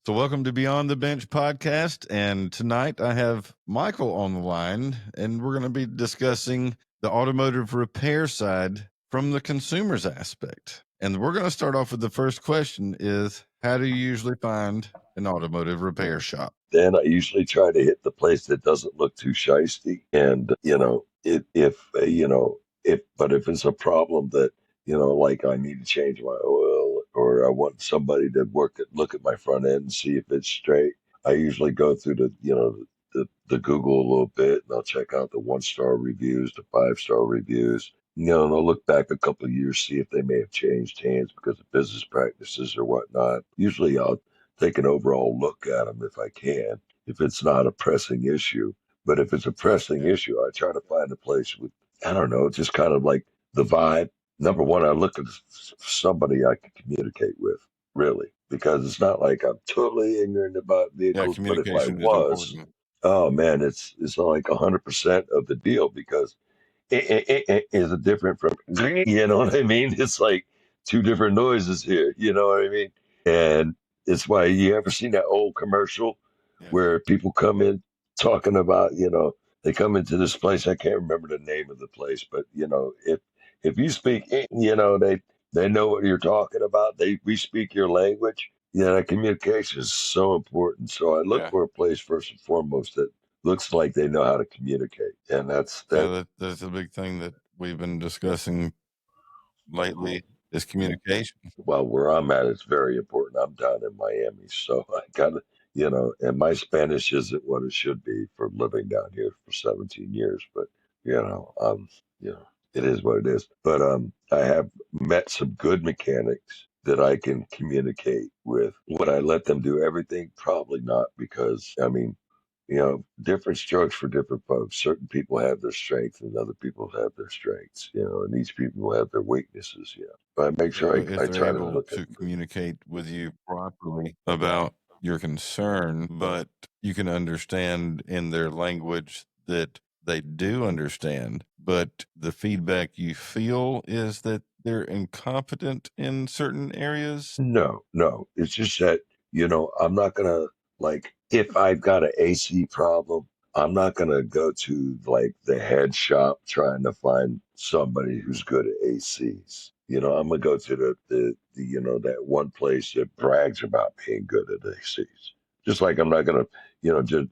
So, welcome to Beyond the Bench podcast. And tonight I have Michael on the line, and we're going to be discussing the automotive repair side from the consumer's aspect. And we're going to start off with the first question is, how do you usually find an automotive repair shop? Then I usually try to hit the place that doesn't look too shisty. And, but if it's a problem that, like I need to change my oil or I want somebody to look at my front end and see if it's straight, I usually go through the Google a little bit, and I'll check out the 1-star reviews, the 5-star reviews. And I'll look back a couple of years, see if they may have changed hands because of business practices or whatnot. Usually I'll take an overall look at them if I can, if it's not a pressing issue. But if it's a pressing issue, I try to find a place with, I don't know, just kind of like the vibe. Number one, I look at somebody I can communicate with, really, because it's not like I'm totally ignorant about vehicles, but if I was, oh man, it's like 100% of the deal, because it is different from, you know what I mean? It's like two different noises here, you know what I mean? And it's why you ever seen that old commercial where people come in talking about, they come into this place. I can't remember the name of the place, but if you speak, they know what you're talking about. We speak your language. That communication is so important. So I look for a place first and foremost that looks like they know how to communicate, and that's a big thing that we've been discussing lately is communication. Well, where I'm at, it's very important. I'm down in Miami, so I got to, and my Spanish isn't what it should be for living down here for 17 years, but it is what it is. But I have met some good mechanics that I can communicate with. Would I let them do everything? Probably not, because different strokes for different folks. Certain people have their strengths and other people have their strengths, and each people have their weaknesses, But I make sure I try to look to communicate with you properly about your concern, but you can understand in their language that they do understand, but the feedback you feel is that they're incompetent in certain areas. No, it's just that, I'm not going to, like, if I've got an AC problem, I'm not going to go to like the head shop trying to find somebody who's good at ACs. I'm going to go to the that one place that brags about being good at ACs. Just like I'm not going to,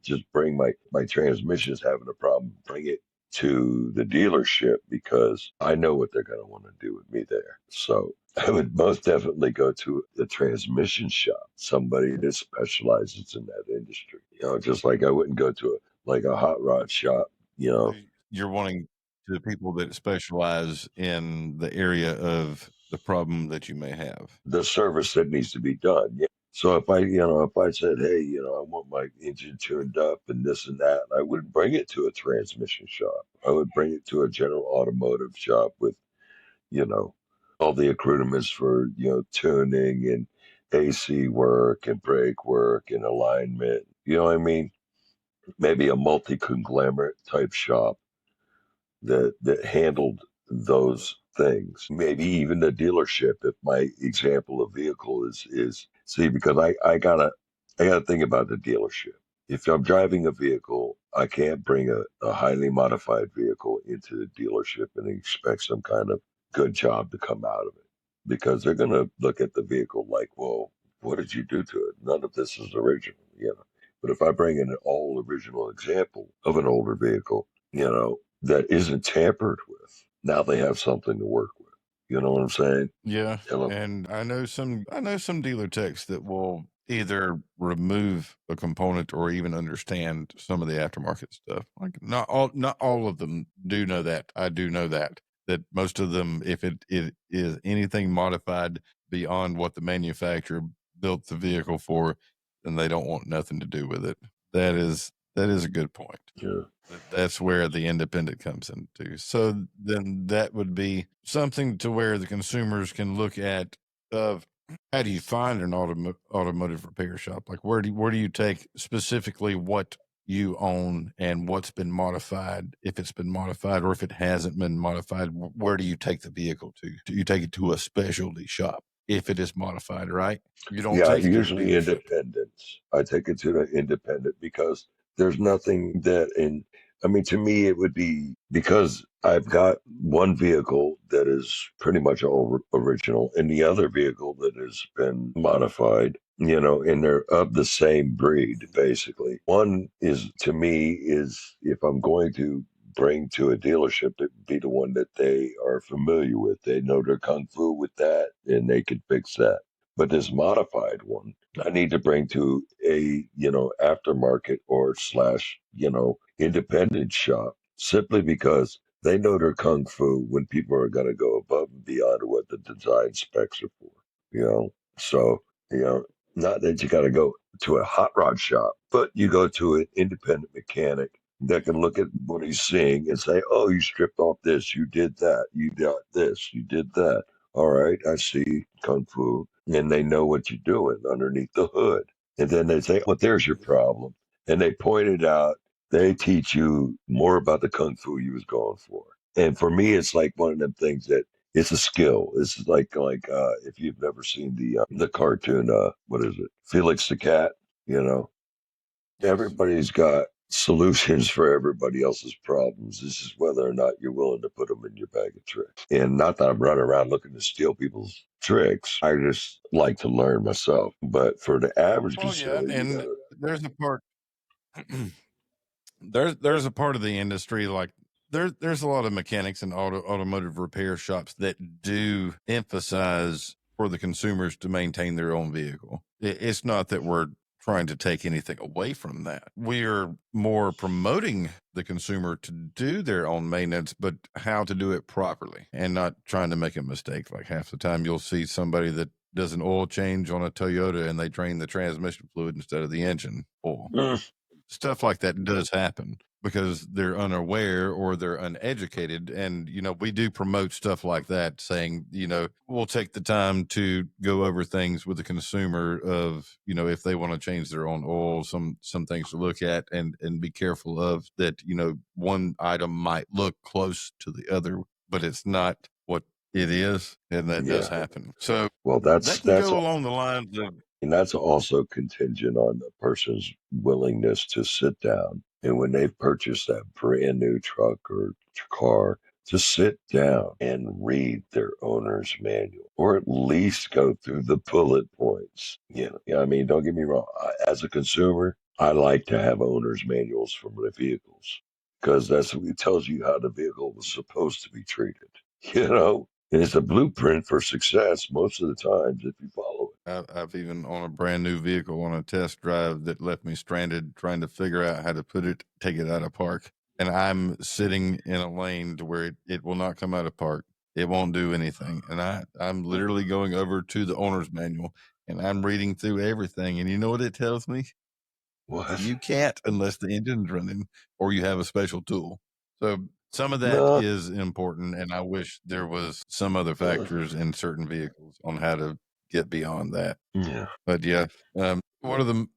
just bring my transmissions having a problem, bring it to the dealership, because I know what they're going to want to do with me there. So I would most definitely go to the transmission shop, somebody that specializes in that industry. Just like I wouldn't go to a hot rod shop. You're wanting to people that specialize in the area of the problem that you may have, the service that needs to be done. Yeah. So if I said, hey, I want my engine tuned up and this and that, I wouldn't bring it to a transmission shop. I would bring it to a general automotive shop with, all the accoutrements for, tuning and AC work and brake work and alignment. You know what I mean? Maybe a multi-conglomerate type shop that handled those things. Maybe even the dealership, if my example of vehicle is see, because I gotta think about the dealership. If I'm driving a vehicle, I can't bring a highly modified vehicle into the dealership and expect some kind of good job to come out of it, because they're going to look at the vehicle like, well, what did you do to it? None of this is original, But if I bring in an all original example of an older vehicle, that isn't tampered with, now they have something to work with. You know what I'm saying? Yeah. And I know some dealer techs that will either remove a component or even understand some of the aftermarket stuff. Like not all of them do know that. I do know that most of them, if it is anything modified beyond what the manufacturer built the vehicle for, then they don't want nothing to do with it. That is a good point. Yeah. That's where the independent comes into. So then that would be something to where the consumers can look at of how do you find an automotive repair shop? Like where do you take specifically what you own and what's been modified, if it's been modified or if it hasn't been modified, where do you take the vehicle to? Do you take it to a specialty shop? if it is modified, right? You don't Yeah, take it to the usually dealership. independents. I take it to the independent because there's nothing that in, I mean, to me, it would be because I've got one vehicle that is pretty much all original and the other vehicle that has been modified, and they're of the same breed, basically. One is, to me, is if I'm going to bring to a dealership, it would be the one that they are familiar with. They know their kung fu with that and they can fix that. But this modified one, I need to bring to a, aftermarket or slash, independent shop simply because they know their kung fu when people are going to go above and beyond what the design specs are for, you know? So, you know, not that you got to go to a hot rod shop, but you go to an independent mechanic that can look at what he's seeing and say, oh, you stripped off this, you did that, you got this, you did that. All right, I see kung fu, and they know what you're doing underneath the hood. And then they say, well, there's your problem. And they point it out. They teach you more about the kung fu you was going for. And for me, it's like one of them things that it's a skill. It's like if you've never seen the cartoon, what is it, Felix the Cat? You know, Yes. everybody's got solutions for everybody else's problems. This is whether or not you're willing to put them in your bag of tricks. And not that I'm running around looking to steal people's tricks. I just like to learn myself. But for the average Well, yeah, consumer, you and gotta. there's a part there's a part of the industry like there's a lot of mechanics and automotive repair shops that do emphasize for the consumers to maintain their own vehicle. It's not that we're trying to take anything away from that. We are more promoting the consumer to do their own maintenance, but how to do it properly and not trying to make a mistake. Like half the time you'll see somebody that does an oil change on a Toyota and they drain the transmission fluid instead of the engine oil. Mm, Stuff like that does happen because they're unaware or they're uneducated. And, we do promote stuff like that, saying, we'll take the time to go over things with the consumer of, if they want to change their own oil, some things to look at and be careful of that, one item might look close to the other, but it's not what it is. And that does yeah. happen. So Well, that can go along the lines of, and that's also contingent on the person's willingness to sit down. And when they've purchased that brand new truck or car, to sit down and read their owner's manual, or at least go through the bullet points. I mean, don't get me wrong. As a consumer, I like to have owner's manuals for the vehicles because that's what it tells you how the vehicle was supposed to be treated. You know, and it's a blueprint for success most of the times if you follow it. I've even on a brand new vehicle on a test drive that left me stranded trying to figure out how to take it out of park. And I'm sitting in a lane to where it will not come out of park. It won't do anything. And I'm literally going over to the owner's manual and I'm reading through everything. And you know what it tells me? What? You can't unless the engine's running or you have a special tool. So some of that No. is important. And I wish there was some other factors in certain vehicles on how to get beyond that. Yeah. But yeah, what are the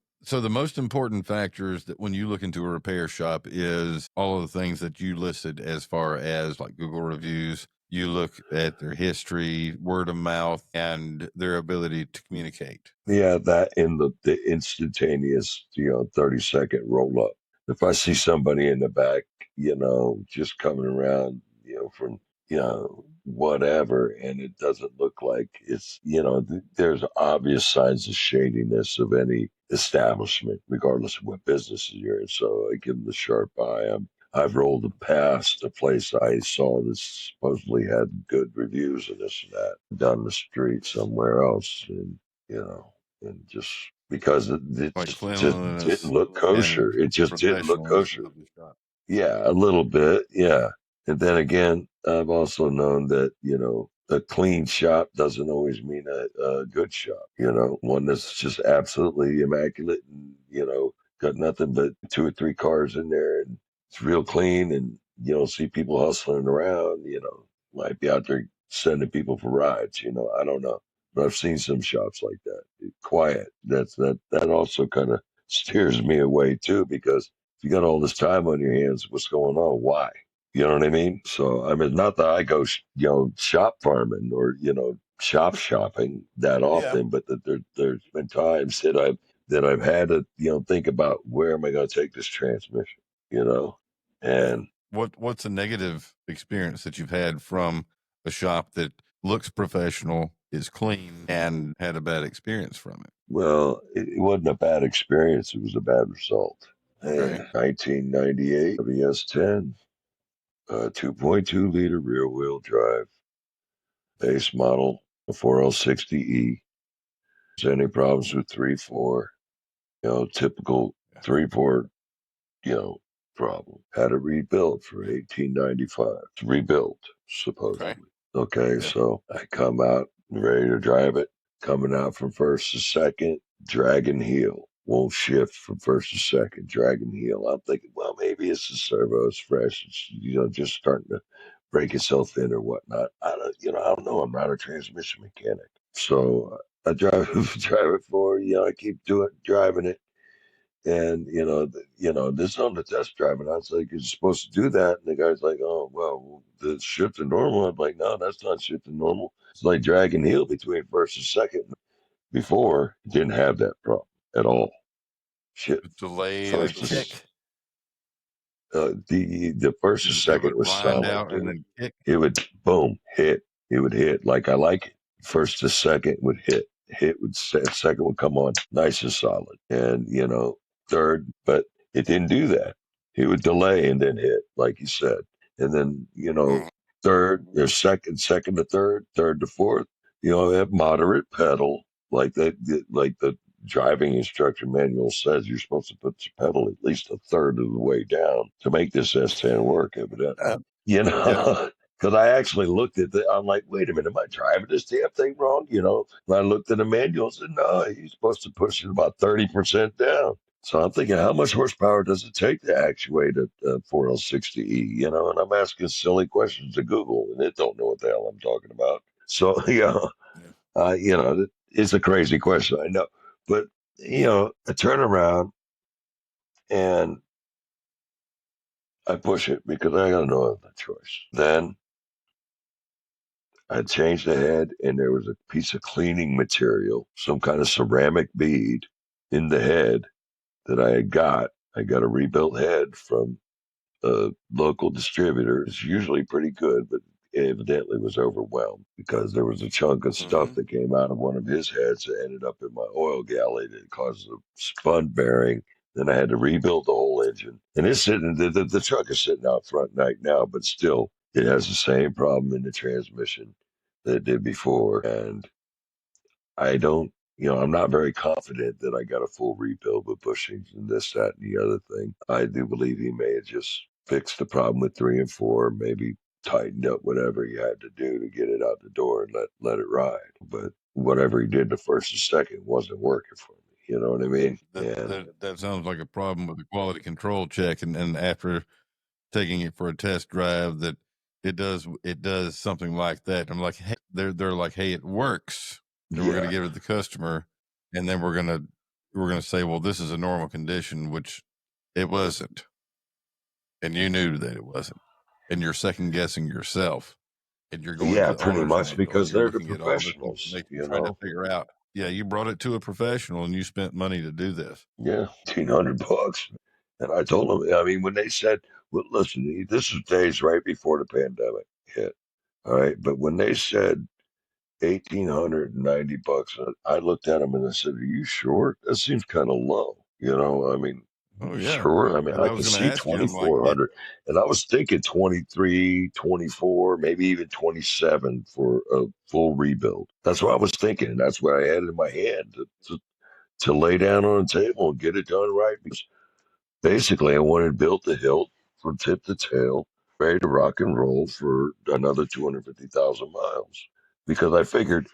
most important factors that when you look into a repair shop is all of the things that you listed as far as like Google reviews. You look at their history, word of mouth, and their ability to communicate. Yeah, that in the instantaneous, 30-second roll up. If I see somebody in the back, just coming around, from, whatever, and it doesn't look like it's, there's obvious signs of shadiness of any establishment, regardless of what business you're in. So I give them the sharp eye. I've rolled past a place I saw that supposedly had good reviews and this and that down the street somewhere else. And you know, and just because it Like just didn't cleanliness look kosher. and It just didn't look professionalism kosher. of the shop. Yeah, a little bit. Yeah. And then again, I've also known that, a clean shop doesn't always mean a good shop, one that's just absolutely immaculate and, got nothing but two or three cars in there and it's real clean and you don't see people hustling around, might be out there sending people for rides, I don't know. But I've seen some shops like that. Quiet. That also kind of steers me away too, because if you got all this time on your hands, what's going on? Why? You know what I mean? So, I mean, not that I go, shop farming or, shop shopping that Yeah. often, but there's been times that I've had to, think about where am I going to take this transmission, you know, Yeah. and What's a negative experience that you've had from a shop that looks professional, is clean, and had a bad experience from it? well, it wasn't a bad experience; it was a bad result. Okay. 1998 WS10, 2.2 liter rear wheel drive, base model, a 4L60E. Any problems with 3.4? Typical Yeah. 3.4, problem. Had it rebuilt for Yeah. 1895. Rebuilt, Okay. supposedly. Okay, Yeah. so I come out ready to drive it, coming out from first to second, dragging heel. Won't shift from first to second, dragging heel. I'm thinking, well, maybe it's the servo, it's fresh, it's just starting to break itself in or whatnot. I don't know. I'm not a transmission mechanic. So I drive drive it for, I keep driving it. And this is on the test drive, and I was like, "You're supposed to do that." And the guy's like, "Oh, well, the shift to normal." I'm like, "No, that's not shift to normal. It's like dragging heel between first and second." Before, it didn't have that problem at all. Shit, A delay and a first to kick. the first and It second would was grind solid, out and dude. then kick. It would boom hit. It would hit like I like it. First to second would hit. Second would come on nice and solid, and third, but it didn't do that. It would delay and then hit, like you said, and then Mm. third or second to third, third to fourth. Have moderate pedal, like like the driving instruction manual says. You're supposed to put your pedal at least a third of the way down to make this S10 work, evidently. Uh, You yeah. know, because I actually looked at I'm like, wait a minute, am I driving this damn thing wrong? And I looked at the manual and said, no, you're supposed to push it about 30% down. So I'm thinking, how much horsepower does it take to actuate a 4L60E? And I'm asking silly questions to Google, and it don't know what the hell I'm talking about. So, Yeah. it's a crazy question, I know. But, I turn around and I push it because I got no other choice. Then I changed the head, and there was a piece of cleaning material, some kind of ceramic bead in the head that I had got. I got a rebuilt head from a local distributor. It's usually pretty good, but evidently was overwhelmed because there was a chunk of stuff Mm-hmm. that came out of one of his heads that ended up in my oil galley that caused a spun bearing. Then I had to rebuild the whole engine. And it's sitting, the truck is sitting out front right now, but still, it has the same problem in the transmission that it did before. And I don't, I'm not very confident that I got a full rebuild with bushings and this, that, and the other thing. I do believe he may have just fixed the problem with 3 and 4, maybe tightened up whatever he had to do to get it out the door and let it ride. But whatever he did the first and second wasn't working for me. You know what I mean? And That sounds like a problem with the quality control check, and after taking it for a test drive, that it does something like that. I'm like, hey, they're like, hey, it works, and we're gonna yeah, give it to the customer, and then we're gonna say, well, this is a normal condition, which it wasn't, and you knew that it wasn't, and you're second guessing yourself, and you're going to yeah, the pretty owner's much manual, and because you're they're the looking at all this professionals, information, trying to figure out. Yeah, you brought it to a professional, and you spent money to do this. Yeah, $1,800. And I told them, I mean, when they said, well, listen, this was days right before the pandemic hit. All right. But when they said $1,890, I looked at them and I said, are you sure? That seems kind of low. I mean, Oh yeah, sure. I mean, and I I was could going to see ask you. I'm like, 2,400, and I was thinking 23, 24, maybe even 27 for a full rebuild. That's what I was thinking. And that's what I had in my hand to lay down on the table and get it done right. Because basically, I wanted built the hilt from tip to tail, ready to rock and roll for another 250,000 miles. Because I figured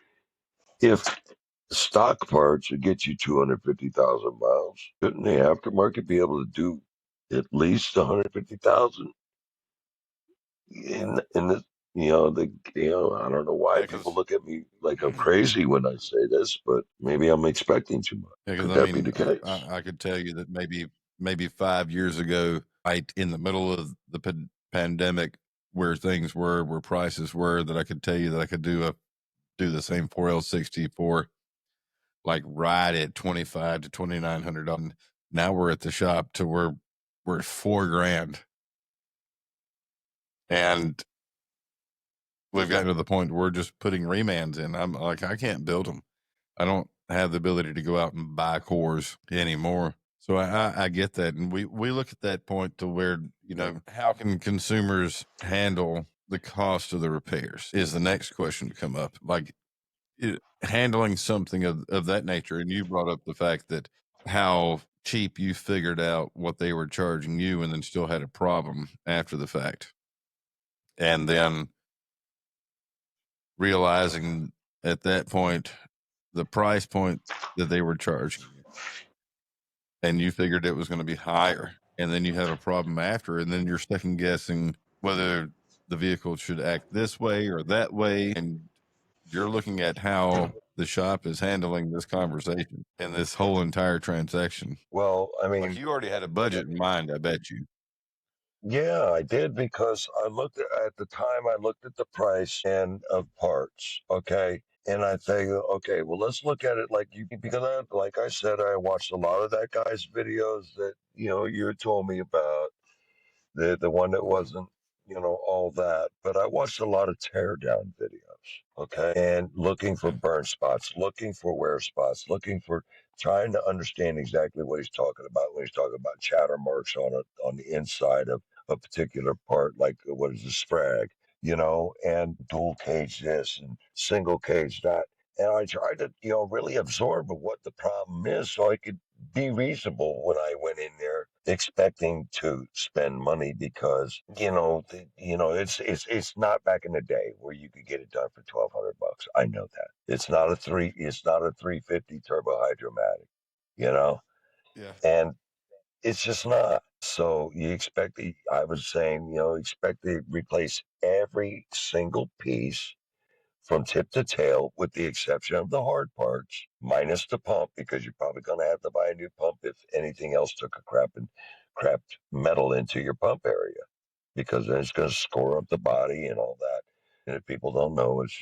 if stock parts would get you 250,000 miles, shouldn't the aftermarket be able to do at least 150,000? In the I don't know why yeah, people because look at me like I'm crazy when I say this, but maybe I'm expecting too much. Yeah, because Could I that be the mean, case? I could tell you that maybe 5 years ago, right in the middle of the pandemic, where things were, where prices were, that I could tell you that I could do a do the same 4L60 for like right at 25 to $2,900. Now we're at the shop to where we're at 4 grand, and we've gotten to the point where we're just putting remans in. I'm like, I can't build them. I don't have the ability to go out and buy cores anymore. So I get that. And we look at that point to where, how can consumers handle the cost of the repairs is the next question to come up. Like handling something of that nature. And you brought up the fact that how cheap you figured out what they were charging you and then still had a problem after the fact. And then realizing at that point the price point that they were charging you, and you figured it was going to be higher, and then you have a problem after, and then you're second guessing whether the vehicle should act this way or that way, and you're looking at how the shop is handling this conversation and this whole entire transaction. Well, I Like mean, you already had a budget in mind, I bet you. yeah, I did because I looked at the time I looked at the price and of parts, okay? And I think, okay, well, let's look at it like you because like I said, I watched a lot of that guy's videos that you told me about the one that wasn't all that, but I watched a lot of tear down videos, okay, and looking for Yeah. burn spots, looking for wear spots, looking for trying to understand exactly what he's talking about when he's talking about chatter marks on the inside of a particular part, like what is a sprag, and dual cage this and single cage that. And I tried to, really absorb what the problem is so I could be reasonable when I went in there expecting to spend money because it's not back in the day where you could get it done for $1,200. I know that it's not a 350 turbo hydromatic, you know, Yeah. and it's just not. So you expect I was saying, expect to replace every single piece from tip to tail, with the exception of the hard parts, minus the pump, because you're probably going to have to buy a new pump if anything else took a crapped metal into your pump area, because then it's going to score up the body and all that. And if people don't know, it's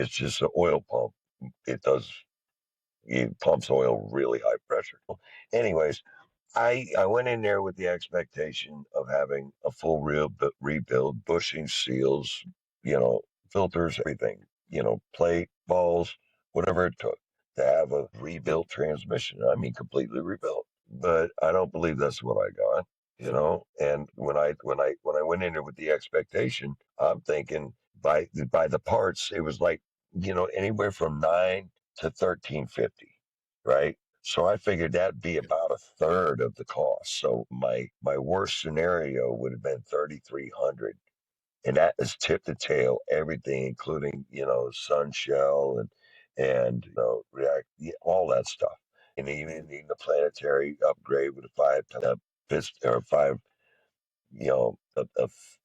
just an oil pump. It does it pumps oil really high pressure. Anyways, I went in there with the expectation of having a full rebuild, bushing, seals, filters, everything, plate, balls, whatever it took to have a rebuilt transmission. I mean, completely rebuilt. But I don't believe that's what I got, And when I went in there with the expectation, I'm thinking by the parts, it was like, anywhere from 9 to 1350, right? So I figured that'd be about a third of the cost. So my worst scenario would have been 3,300, and that is tip to tail, everything, including sun shell and react, all that stuff, and even the planetary upgrade with a five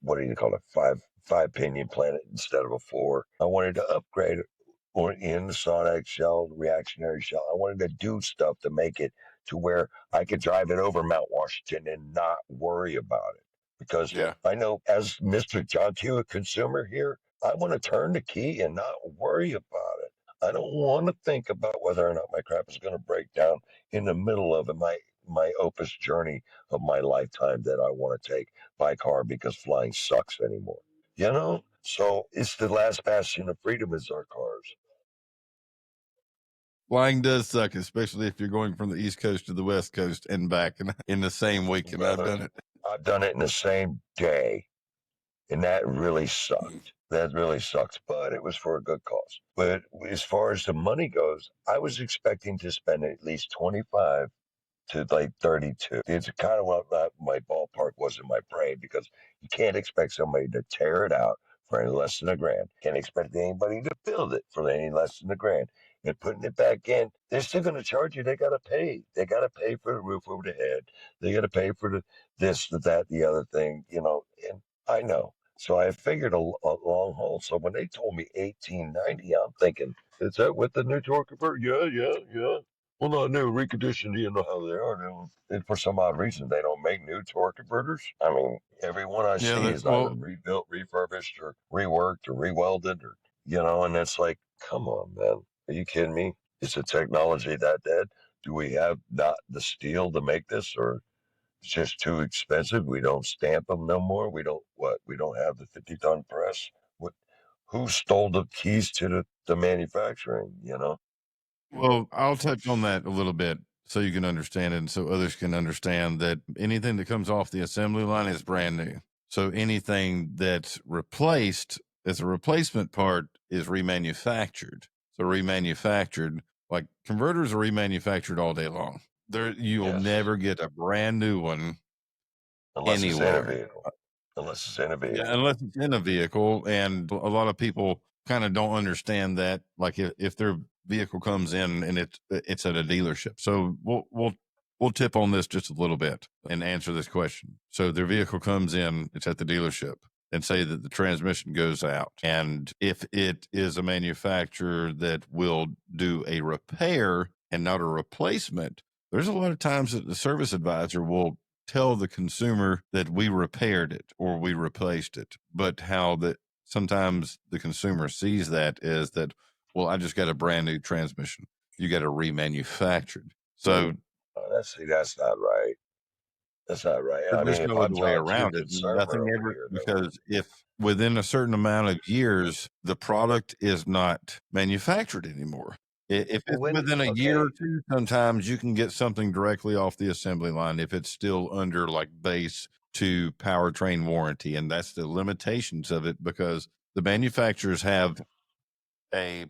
what do you call it? Five pinion planet instead of a four. I wanted to upgrade it or in the sonic shell, the reactionary shell. I wanted to do stuff to make it to where I could drive it over Mount Washington and not worry about it. Because Yeah. I know as Mr. John Hewitt consumer here, I want to turn the key and not worry about it. I don't want to think about whether or not my crap is going to break down in the middle of it, my opus journey of my lifetime that I want to take by car because flying sucks anymore. So it's the last bastion of freedom is our cars. Flying does suck, especially if you're going from the East Coast to the West Coast and back in the same week. And I've Brother, done it. I've done it in the same day, and that really Mm. sucked. That really sucks, but it was for a good cause. But as far as the money goes, I was expecting to spend at least 25 to like 32. It's kind of what my ballpark was in my brain because you can't expect somebody to tear it out for any less than a grand. Can't expect anybody to build it for any less than a grand. And putting it back in, they're still going to charge you. They got to pay. They got to pay for the roof over the head. They got to pay for the this, the that, the other thing. And I know. So I figured a long haul. So when they told me 1890, I'm thinking, is that with the new torque converter? Yeah, yeah, yeah. Well, not new, reconditioned. You know how they are now. And for some odd reason, they don't make new torque converters. I mean, every one I Yeah. see is either Well, rebuilt, refurbished, or reworked, or rewelded. Or and it's like, come on, man. Are you kidding me? Is the technology that dead? Do we have not the steel to make this, or it's just too expensive? We don't stamp them no more. We don't what? We don't have the 50-ton press. What? Who stole the keys to the manufacturing? Well, I'll touch on that a little bit so you can understand it and so others can understand that anything that comes off the assembly line is brand new. So anything that's replaced as a replacement part is remanufactured. So remanufactured, like converters are remanufactured all day long. You'll Yes, never get a brand new one unless it's in a anywhere. vehicle. Unless it's in a Yeah, vehicle. unless it's in a vehicle, and a lot of people kind of don't understand that. Like if their vehicle comes in and it's at a dealership, so we'll tip on this just a little bit and answer this question. So their vehicle comes in, it's at the dealership, and say that the transmission goes out, and if it is a manufacturer that will do a repair and not a replacement, there's a lot of times that the service advisor will tell the consumer that we repaired it or we replaced it, but how that sometimes the consumer sees that is that, well, I just got a brand new transmission. You got a remanufactured. So That's not right. That's not right. I there's mean, if no I'm other way talking to a around it. consumer Nothing over ever, here, though, because if within a certain amount of years, the product is not manufactured anymore. If it's when within a year or okay, two, sometimes you can get something directly off the assembly line if it's still under like base to powertrain warranty. And that's the limitations of it because the manufacturers have a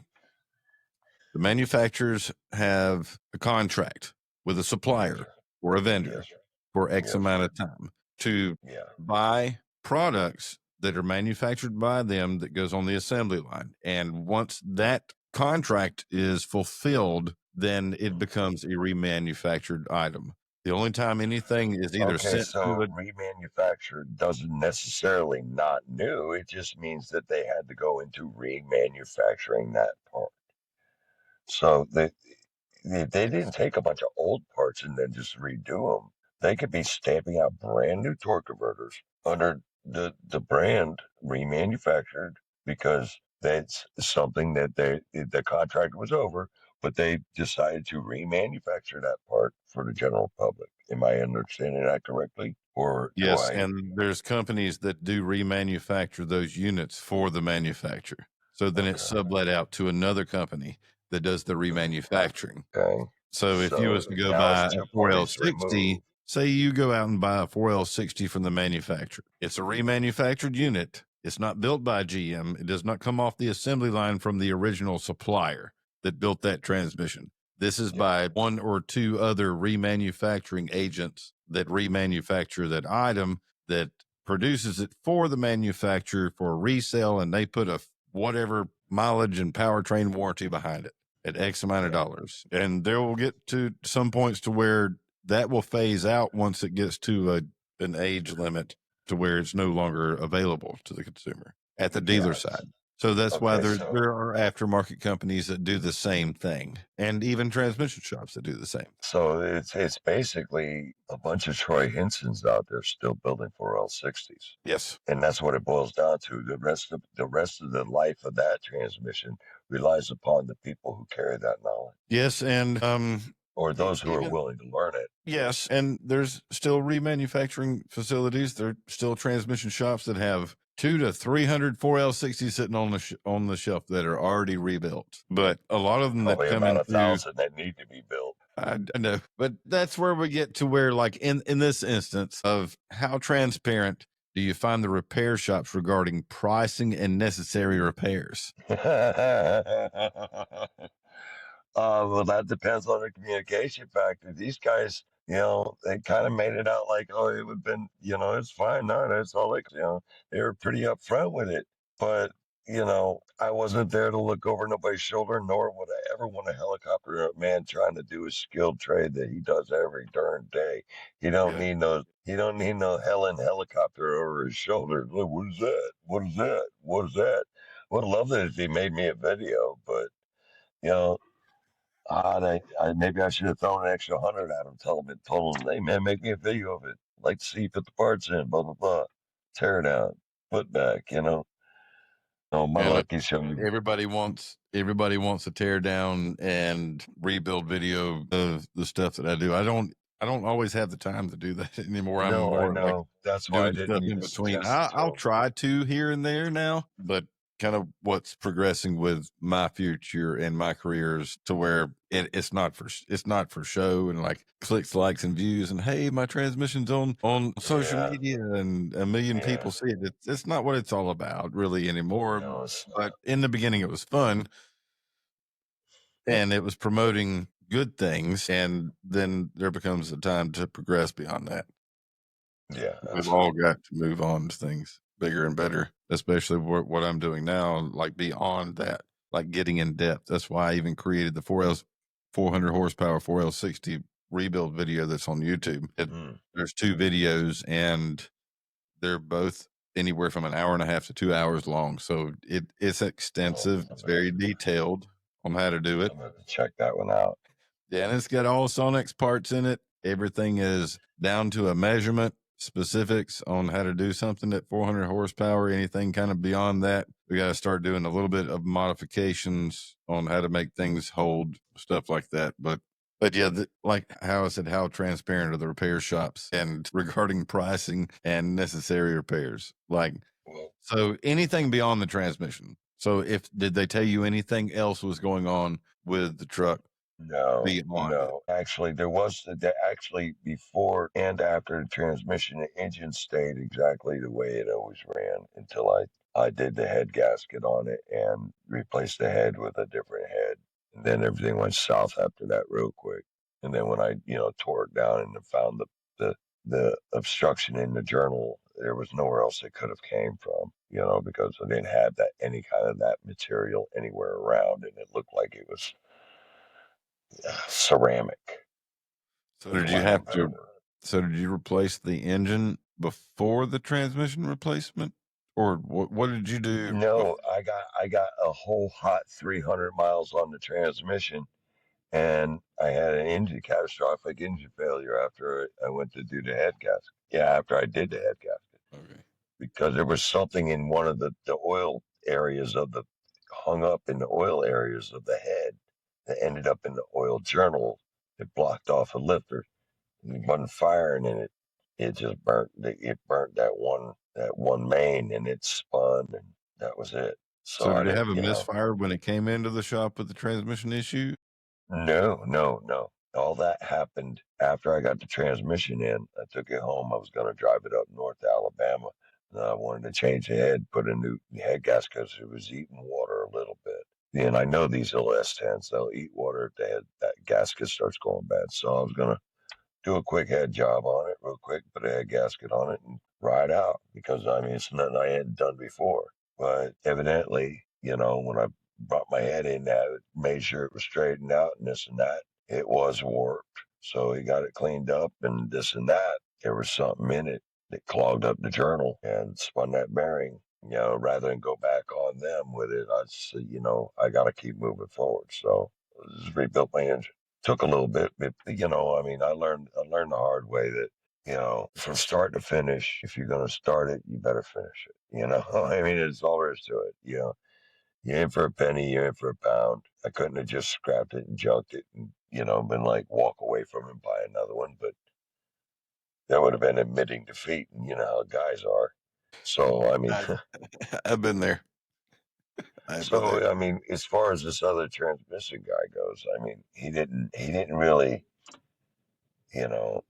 the manufacturers have a contract with a yes, supplier or a vendor yes, for X yes, amount of time to yeah, buy products that are manufactured by them that goes on the assembly line. And once that contract is fulfilled, then it becomes a remanufactured item. The only time anything is either okay. sent to So it, remanufactured doesn't necessarily not new. It just means that they had to go into remanufacturing that part. So they didn't take a bunch of old parts and then just redo them. They could be stamping out brand new torque converters under the brand remanufactured because that's something that the contract was over, but they decided to remanufacture that part for the general public. Am I understanding that correctly? Or do yes, I? and there's companies that do remanufacture those units for the manufacturer. So then it's Okay. sublet out to another company that does the remanufacturing. Okay. So if you was So to go now it's buy a two parties 4L60, removed. say you go out and buy a 4L60 from the manufacturer. It's a remanufactured unit. It's not built by GM. It does not come off the assembly line from the original supplier that built that transmission. This is Yeah. by one or two other remanufacturing agents that remanufacture that item that produces it for the manufacturer for resale, and they put a whatever mileage and powertrain warranty behind it at X amount of Yeah. dollars. And there will get to some points to where that will phase out once it gets to an age limit to where it's no longer available to the consumer at the dealer Yes. side. So that's why Okay. there are aftermarket companies that do the same thing, and even transmission shops that do the same. So it's basically a bunch of Troy Hinsons out there still building 4L60s. Yes, And that's what it boils down to. The rest of the life of that transmission relies upon the people who carry that knowledge yes, and or those who are even willing to learn it. yes, and there's still remanufacturing facilities. There are still transmission shops that have 2 to 300 4L60 sitting on the shelf that are already rebuilt. But a lot of them that Probably come about in a through, thousand that need to be built. I know, but that's where we get to where, like in this instance of how transparent do you find the repair shops regarding pricing and necessary repairs? Well, that depends on the communication factor. These guys, they kind of made it out like, oh, it would have been, it's fine. No, that's all they were pretty upfront with it. But, I wasn't there to look over nobody's shoulder, nor would I ever want a helicopter man trying to do a skilled trade that he does every darn day. Yeah. He don't need no Helen helicopter over his shoulder. Look, what is that? What is that? What is that? Would love that if he made me a video, but you know, maybe I should have thrown an extra 100 at him, told him, hey man, make me a video of it. Like to see you put the parts in, blah blah blah. Tear it out, put back. Oh, my And lucky charm. everybody wants to tear down and rebuild video of the stuff that I do. I don't always have the time to do that anymore. I'm No, I more like know. That's why I doing didn't stuff in even between. suggest it to I'll him. try to here and there now, but kind of what's progressing with my future and my careers to where it's not for show and like clicks, likes, and views. And hey, my transmission's on social Yeah, media and a million yeah. people see it. It's not what it's all about really anymore. No, it's But not. in the beginning, it was fun and it was promoting good things. And then there becomes a time to progress beyond that. Yeah, We've all absolutely. got to move on to things bigger and better, especially what I'm doing now, like beyond that, like getting in depth. That's why I even created the 400 horsepower 4L60 rebuild video that's on YouTube. Mm. There's two videos and they're both anywhere from an hour and a half to 2 hours long. So it's Oh, extensive. It's very detailed on how to do it. I'm gonna have to check that one out. Yeah, and it's got all Sonex parts in it. Everything is down to a measurement, specifics on how to do something at 400 horsepower. Anything kind of beyond that, we got to start doing a little bit of modifications on how to make things hold, stuff like that. But yeah, like how I said, how transparent are the repair shops and regarding pricing and necessary repairs? Like, Well, so anything beyond the transmission. So if did they tell you anything else was going on with the truck no, beyond it? no. Actually, actually before and after the transmission, the engine stayed exactly the way it always ran until I did the head gasket on it and replaced the head with a different head. And then everything went south after that real quick. And then when I, tore it down and found the the obstruction in the journal, there was nowhere else it could have came from, because I didn't have that any kind of that material anywhere around, and it looked like it was ceramic, So for did you lack of a have better to word. so did you replace the engine before the transmission replacement? Or what did you do No, I got a whole hot 300 miles on the transmission, and I had an engine catastrophic engine failure after I went to do the head gasket. Yeah, after I did the head gasket, Okay. because there was something in one of the oil areas of the hung up in the oil areas of the head that ended up in the oil journal. It blocked off a lifter. It wasn't firing, and it just burnt. It burnt that one main, and it spun, and that was it. So So I did it didn't, have a misfire when it came into the shop with the transmission issue? no, no, no. All that happened after I got the transmission in. I took it home. I was going to drive it up north to Alabama. And I wanted to change the head, put a new head gasket because it was eating water a little bit. And I know these little S10s, they'll eat water if that gasket starts going bad. So I was going to do a quick head job on it real quick, put a head gasket on it and ride out because I mean it's nothing I hadn't done before. But evidently, when I brought my head in that made sure it was straightened out and this and that, it was warped. So he got it cleaned up and this and that. There was something in it that clogged up the journal and spun that bearing. Rather than go back on them with it, I said, I got to keep moving forward. So I just rebuilt my engine. Took a little bit, but I mean, I learned the hard way that from start to finish, if you're going to start it, you better finish it. I mean, it's all there is to it. You're in for a penny, you're in for a pound. I couldn't have just scrapped it and junked it and been like walk away from it and buy another one, but that would have been admitting defeat, and you know how guys are. So I mean, I I've been there. I've been there. as far as this other transmission guy goes, I mean, he didn't really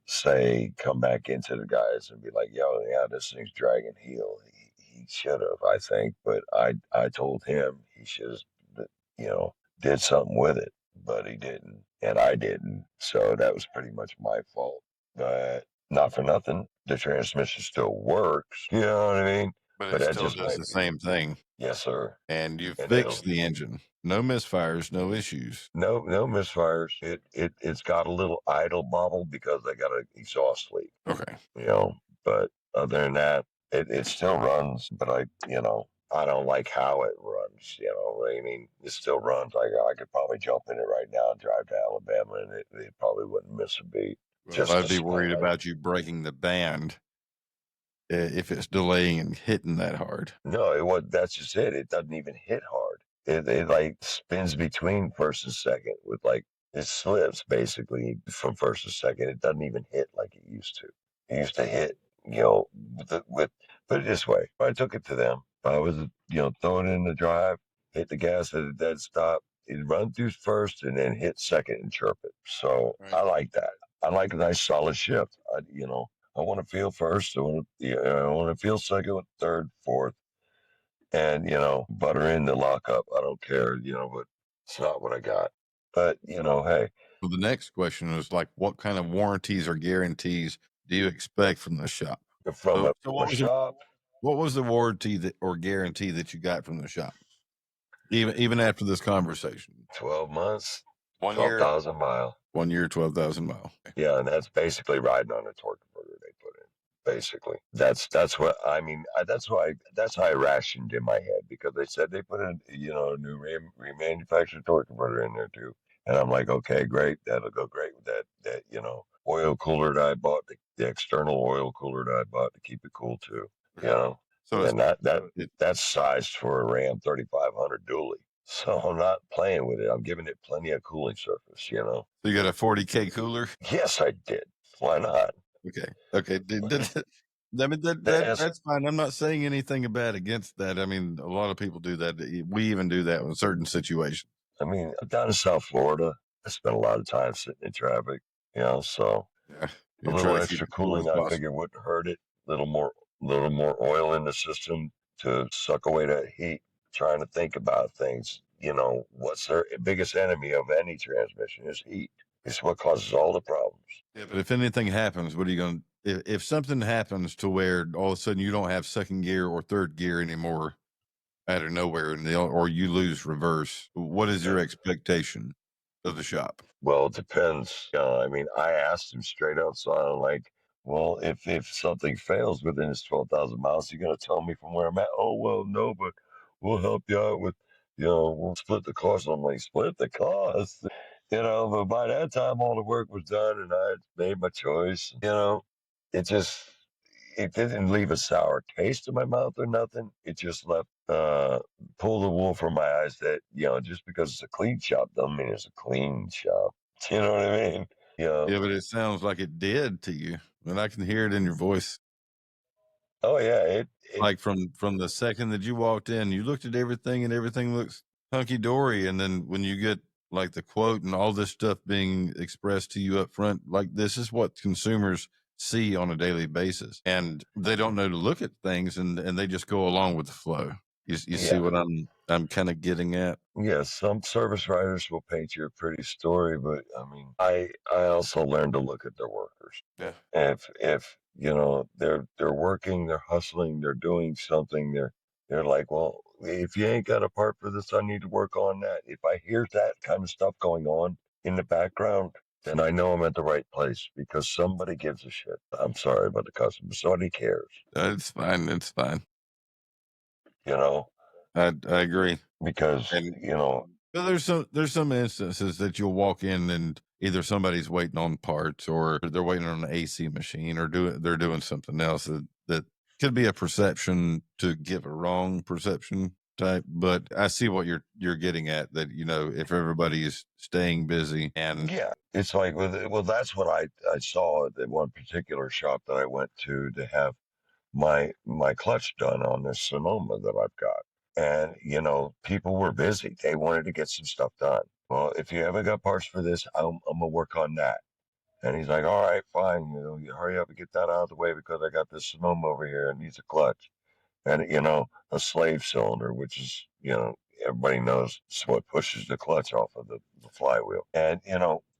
say come back into the guys and be like, yo, yeah, this thing's dragging heel. He should have, I think, but I told him he should have, did something with it, but he didn't, and I didn't. So that was pretty much my fault. But not for nothing, the transmission still works. You know what I mean? But But it that still just does might the be, same thing. yes, sir. And you And it'll fixed the engine. No misfires, no issues. no misfires. It's got a little idle bobble because I got an exhaust leak. Okay. you know. But other than that, it still runs. But I don't like how it runs. I mean, it still runs. I could probably jump in it right now and drive to Alabama, and it probably wouldn't miss a beat. Well, Just I'd the be worried spine. about you breaking the band if it's delaying and hitting that hard. No, it was that's just it. It doesn't even hit hard. It like spins between first and second with like it slips basically from first to second. It doesn't even hit like it used to. It used to hit, with put it this way. If I took it to them, if I was throwing it in the drive, hit the gas at a dead stop, it'd run through first and then hit second and chirp it. So Right. I like that. I like a nice solid shift. I want to feel first. I want to feel second, third, fourth, and butter in the lockup. I don't care, but it's not what I got. But hey, Well, the next question is like, what kind of warranties or guarantees do you expect from the shop? from So, a, so from a shop, what was the warranty that or guarantee that you got from the shop? Even after this conversation, 12 months, one twelve year, thousand mile. 1 year, 12,000 miles. Yeah, and that's basically riding on a torque converter they put in. Basically, that's what I mean. That's how I rationed in my head because they said they put a a new remanufactured torque converter in there too, and I'm like, okay, great, that'll go great with that oil cooler that I bought, the external oil cooler that I bought to keep it cool too, you Right. know, So it's and it, that's sized for a Ram 3500 dually. So I'm not playing with it. I'm giving it plenty of cooling surface. so you got a 40K cooler. Yes, I did. Why not? Okay. Okay. I mean The S that's fine. I'm not saying anything bad against that. I mean, a lot of people do that. We even do that in certain situations. I mean, down in South Florida, I spent a lot of time sitting in traffic, so Yeah. a You try little to keep extra it cool cooling as I possible. figured wouldn't hurt it. Little more oil in the system to suck away that heat. Trying to think about things. What's their biggest enemy of any transmission is heat. It's what causes all the problems. Yeah, but if anything happens, what are you going to, if something happens to where all of a sudden you don't have second gear or third gear anymore out of nowhere or you lose reverse, what is your expectation of the shop? Well, it depends. I mean, I asked him straight out, so I'm like, well, if something fails within his 12,000 miles, you're gonna tell me from where I'm at? Oh, well, no, but we'll help you out with, we'll split the cost. I'm like, split the cost, but by that time, all the work was done and I had made my choice. It just, it didn't leave a sour taste in my mouth or nothing. It just left, pull the wool from my eyes that, just because it's a clean shop doesn't mean it's a clean shop. You know what I mean? Yeah, but it sounds like it did to you, and I can hear it in your voice. Oh yeah, it Like from the second that you walked in, you looked at everything and everything looks hunky dory, and then when you get like the quote and all this stuff being expressed to you up front, like this is what consumers see on a daily basis, and they don't know to look at things, and they just go along with the flow. You see yeah. what I'm kind of getting at? Yes, some service writers will paint you a pretty story, but I mean, I also learned to look at their workers. Yeah. If they're working, they're hustling, they're doing something, they're like, well, if you ain't got a part for this, I need to work on that. If I hear that kind of stuff going on in the background, then I know I'm at the right place because somebody gives a shit. I'm sorry about the customer. Somebody cares, It's fine. It's fine. you know, I agree. because And but there's some instances that you'll walk in and either somebody's waiting on parts or they're waiting on an AC machine or they're doing something else that could be a perception to give a wrong perception type. But I see what you're getting at, that if everybody's staying busy and yeah, it's like well, that's what I saw at the one particular shop that I went to have my clutch done on this Sonoma that I've got. And people were busy. They wanted to get some stuff done. Well, if you haven't got parts for this, I'm gonna work on that. And he's like, all right, fine. You hurry up and get that out of the way because I got this Sonoma over here and needs a clutch and a slave cylinder, which is everybody knows it's what pushes the clutch off of the flywheel, and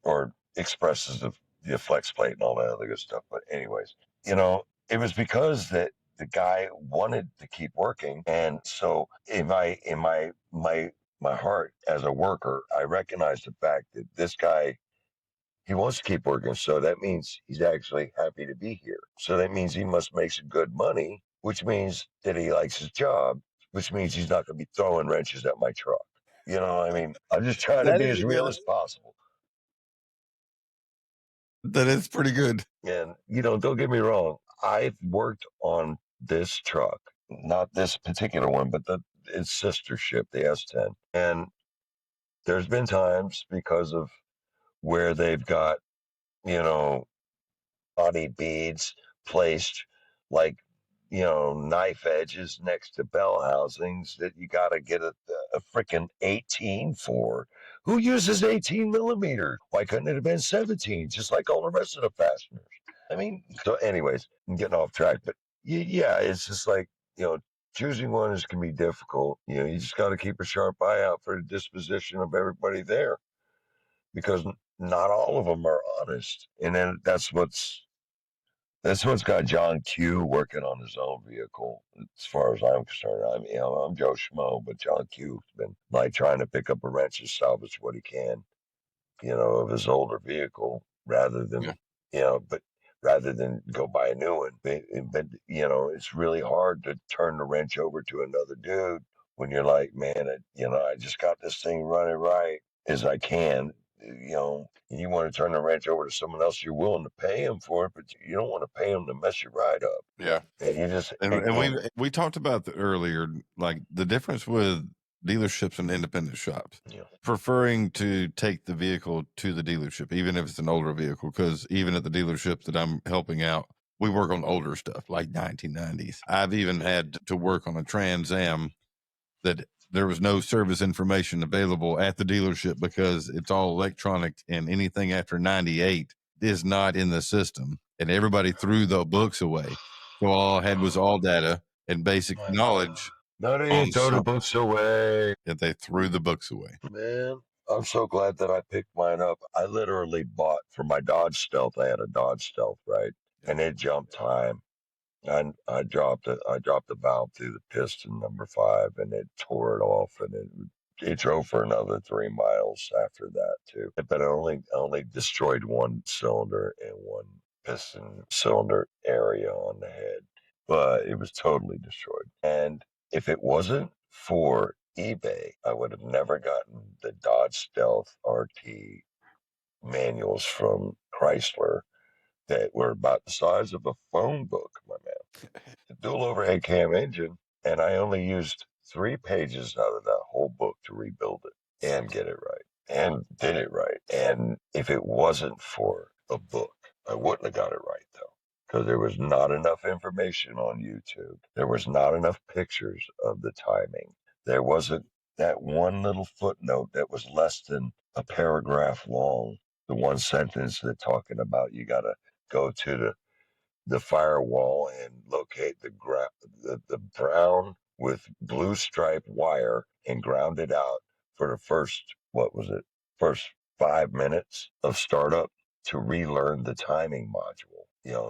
or expresses the flex plate and all that other good stuff. But anyways, it was because that the guy wanted to keep working, and so in my heart as a worker, I recognize the fact that this guy, he wants to keep working. So that means he's actually happy to be here. So that means he must make some good money, which means that he likes his job, which means he's not going to be throwing wrenches at my truck. You know what I mean? I'm just trying to that be is as a real good as possible. that is pretty good. And, don't get me wrong. I've worked on this truck, not this particular one, but its sister ship, the S10. And there's been times because of where they've got, you know, body beads placed like, knife edges next to bell housings that you got to get a freaking 18 for. Who uses 18 millimeters? Why couldn't it have been 17, just like all the rest of the fasteners? I mean, so, anyways, I'm getting off track, but yeah, it's just like, choosing one is can be difficult. You just got to keep a sharp eye out for the disposition of everybody there because not all of them are honest. And then that's what's got John Q working on his own vehicle, as far as I'm concerned. I mean, I'm Joe Schmo, but John Q's been like trying to pick up a wrench and salvage what he can, of his older vehicle rather than, Yeah. but rather than go buy a new one. But it's really hard to turn the wrench over to another dude when you're like, man, I just got this thing running right as I can. And you want to turn the wrench over to someone else, you're willing to pay him for it, but you don't want to pay him to mess your ride up. Yeah. And you just, And we talked about that earlier, like the difference with dealerships and independent shops. Preferring to take the vehicle to the dealership, even if it's an older vehicle, because even at the dealership that I'm helping out, we work on older stuff like 1990s. I've even had to work on a Trans Am that there was no service information available at the dealership because it's all electronic and anything after 98 is not in the system. And everybody threw the books away. So all I had was all data and basic knowledge. No, they didn't throw the books away. That they threw the books away. Man, I'm so glad that I picked mine up. I literally bought for my Dodge Stealth. I had a Dodge Stealth, right? And it jumped time. And I dropped the valve through the piston number 5, and it tore it off, and it drove for another 3 miles after that too. But it only destroyed one cylinder and one piston cylinder area on the head, but it was totally destroyed. And if it wasn't for eBay, I would have never gotten the Dodge Stealth RT manuals from Chrysler that were about the size of a phone book, my man. The dual overhead cam engine, and I only used 3 pages out of that whole book to rebuild it and get it right and did it right. And if it wasn't for a book, I wouldn't have got it right though. Because there was not enough information on YouTube. There was not enough pictures of the timing. There wasn't that one little footnote that was less than a paragraph long. The one sentence that talking about you got to go to the firewall and locate the brown with blue striped wire and ground it out for the first 5 minutes of startup to relearn the timing module.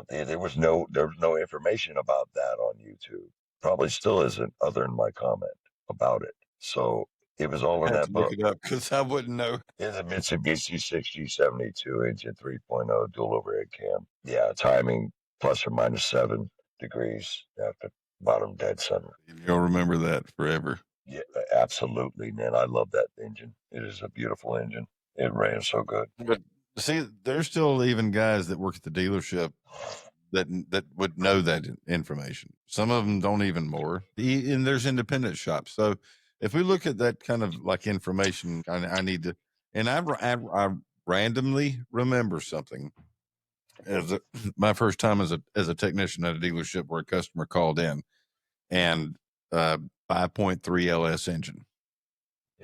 There was no information about that on YouTube. Probably still isn't, other than my comment about it. So it was all in that book. Look it up because I wouldn't know. It's a Mitsubishi 6072 engine 3.0 dual overhead cam. Yeah, timing plus or minus 7 degrees at the bottom dead center. You'll remember that forever. Yeah, absolutely, man. I love that engine. It is a beautiful engine. It ran so good. But see, there's still even guys that work at the dealership that would know that information. Some of them don't even more. And there's independent shops. So if we look at that kind of like information, I need to, and I randomly remember something my first time as a technician at a dealership where a customer called in and 5.3 LS engine,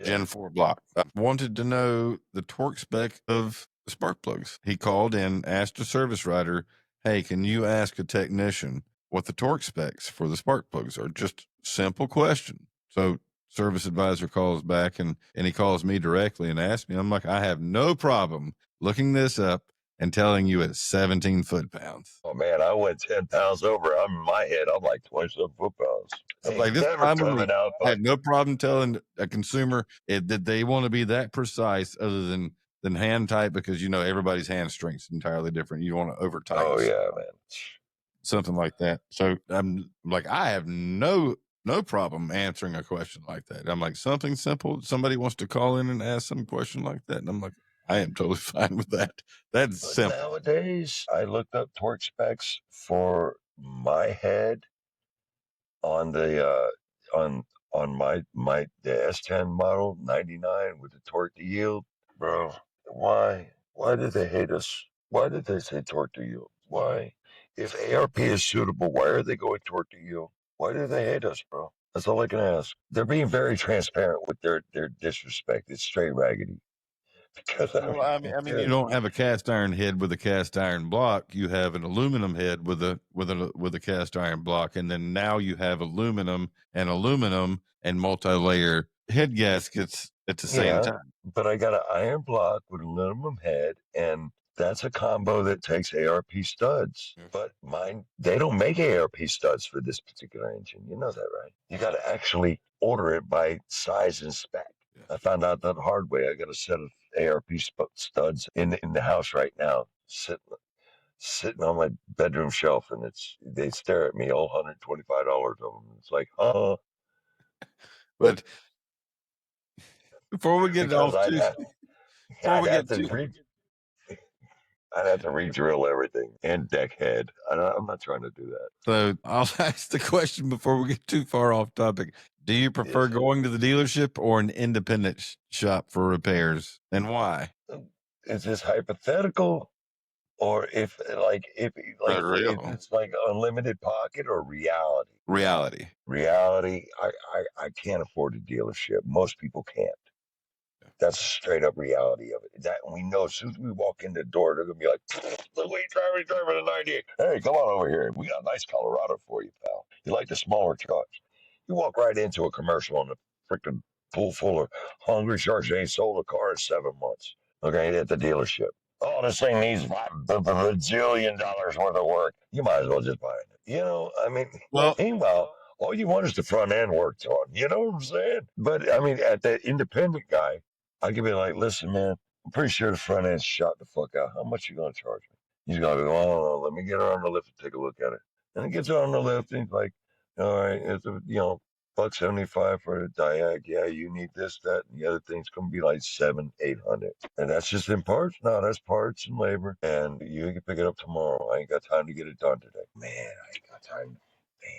Gen 4 block. I wanted to know the torque spec of the spark plugs. He called in, asked a service writer, hey, can you ask a technician what the torque specs for the spark plugs are? Just simple question. So service advisor calls back and he calls me directly and asks me, I'm like, I have no problem looking this up and telling you it's 17 foot-pounds. Oh man, I went 10 pounds over. I'm in my head. I'm like 27 foot-pounds. I'm like, this Never time with coming me, out. I had no problem telling a consumer that they want to be that precise, other than hand type, because everybody's hand strength's entirely different. You want to over tighten. Oh yeah, man. Something like that. So I'm like, I have no problem answering a question like that. I'm like, something simple. Somebody wants to call in and ask some question like that, and I'm like, I am totally fine with that. That's But simple. nowadays, I looked up torque specs for my head, on the on my the S10 model 99 with the torque to yield, bro. Why did they hate us? Why did they say torque to yield? Why? If ARP is suitable, why are they going torque to yield? Why do they hate us, bro? That's all I can ask. They're being very transparent with their disrespect. It's straight raggedy. Because Well, I mean, you dude, don't have a cast iron head with a cast iron block. You have an aluminum head with a cast iron block, and then now you have aluminum and multi-layer head gaskets at the same yeah, time. but I got an iron block with aluminum head, and that's a combo that takes ARP studs. Yeah. But mine, they don't make ARP studs for this particular engine. You know that, right? You got to actually order it by size and spec. Yeah. I found out that the hard way. I got a set of ARP studs in the house right now, sitting on my bedroom shelf, and they stare at me, all $125 of them. It's like, But before we get because off too, before I'd we have get to too, I'd have to re-drill everything and deck head. I'm not trying to do that. so I'll ask the question before we get too far off topic. Do you prefer Is going to the dealership or an independent shop for repairs, and why? is this hypothetical, or Not if real. it's like unlimited pocket or reality? Reality. Reality. I can't afford a dealership. Most people can't. That's a straight up reality of it. That we know as soon as we walk in the door, they're gonna be like, "Look, what you driving a 98? Hey, come on over here. We got a nice Colorado for you, pal. You like the smaller trucks? You walk right into a commercial on the freaking pool full of hungry sharks. They ain't sold a car in 7 months. Okay, at the dealership. Oh, this thing needs $1 bajillion worth of work. You might as well just buy it. I mean, Well, meanwhile, all you want is the front end worked on. You know what I'm saying? But I mean, at the independent guy, I could be like, listen, man, I'm pretty sure the front end's shot the fuck out. How much you gonna charge me? He's gonna go, oh, let me get her on the lift and take a look at it. And he gets her on the lift and he's like, all right, it's $1.75 for the diag. Yeah, you need this, that, and the other thing's gonna be like 700, 800. And that's just in parts? No, that's parts and labor. And you can pick it up tomorrow. I ain't got time to get it done today. Man, I ain't got time. Damn.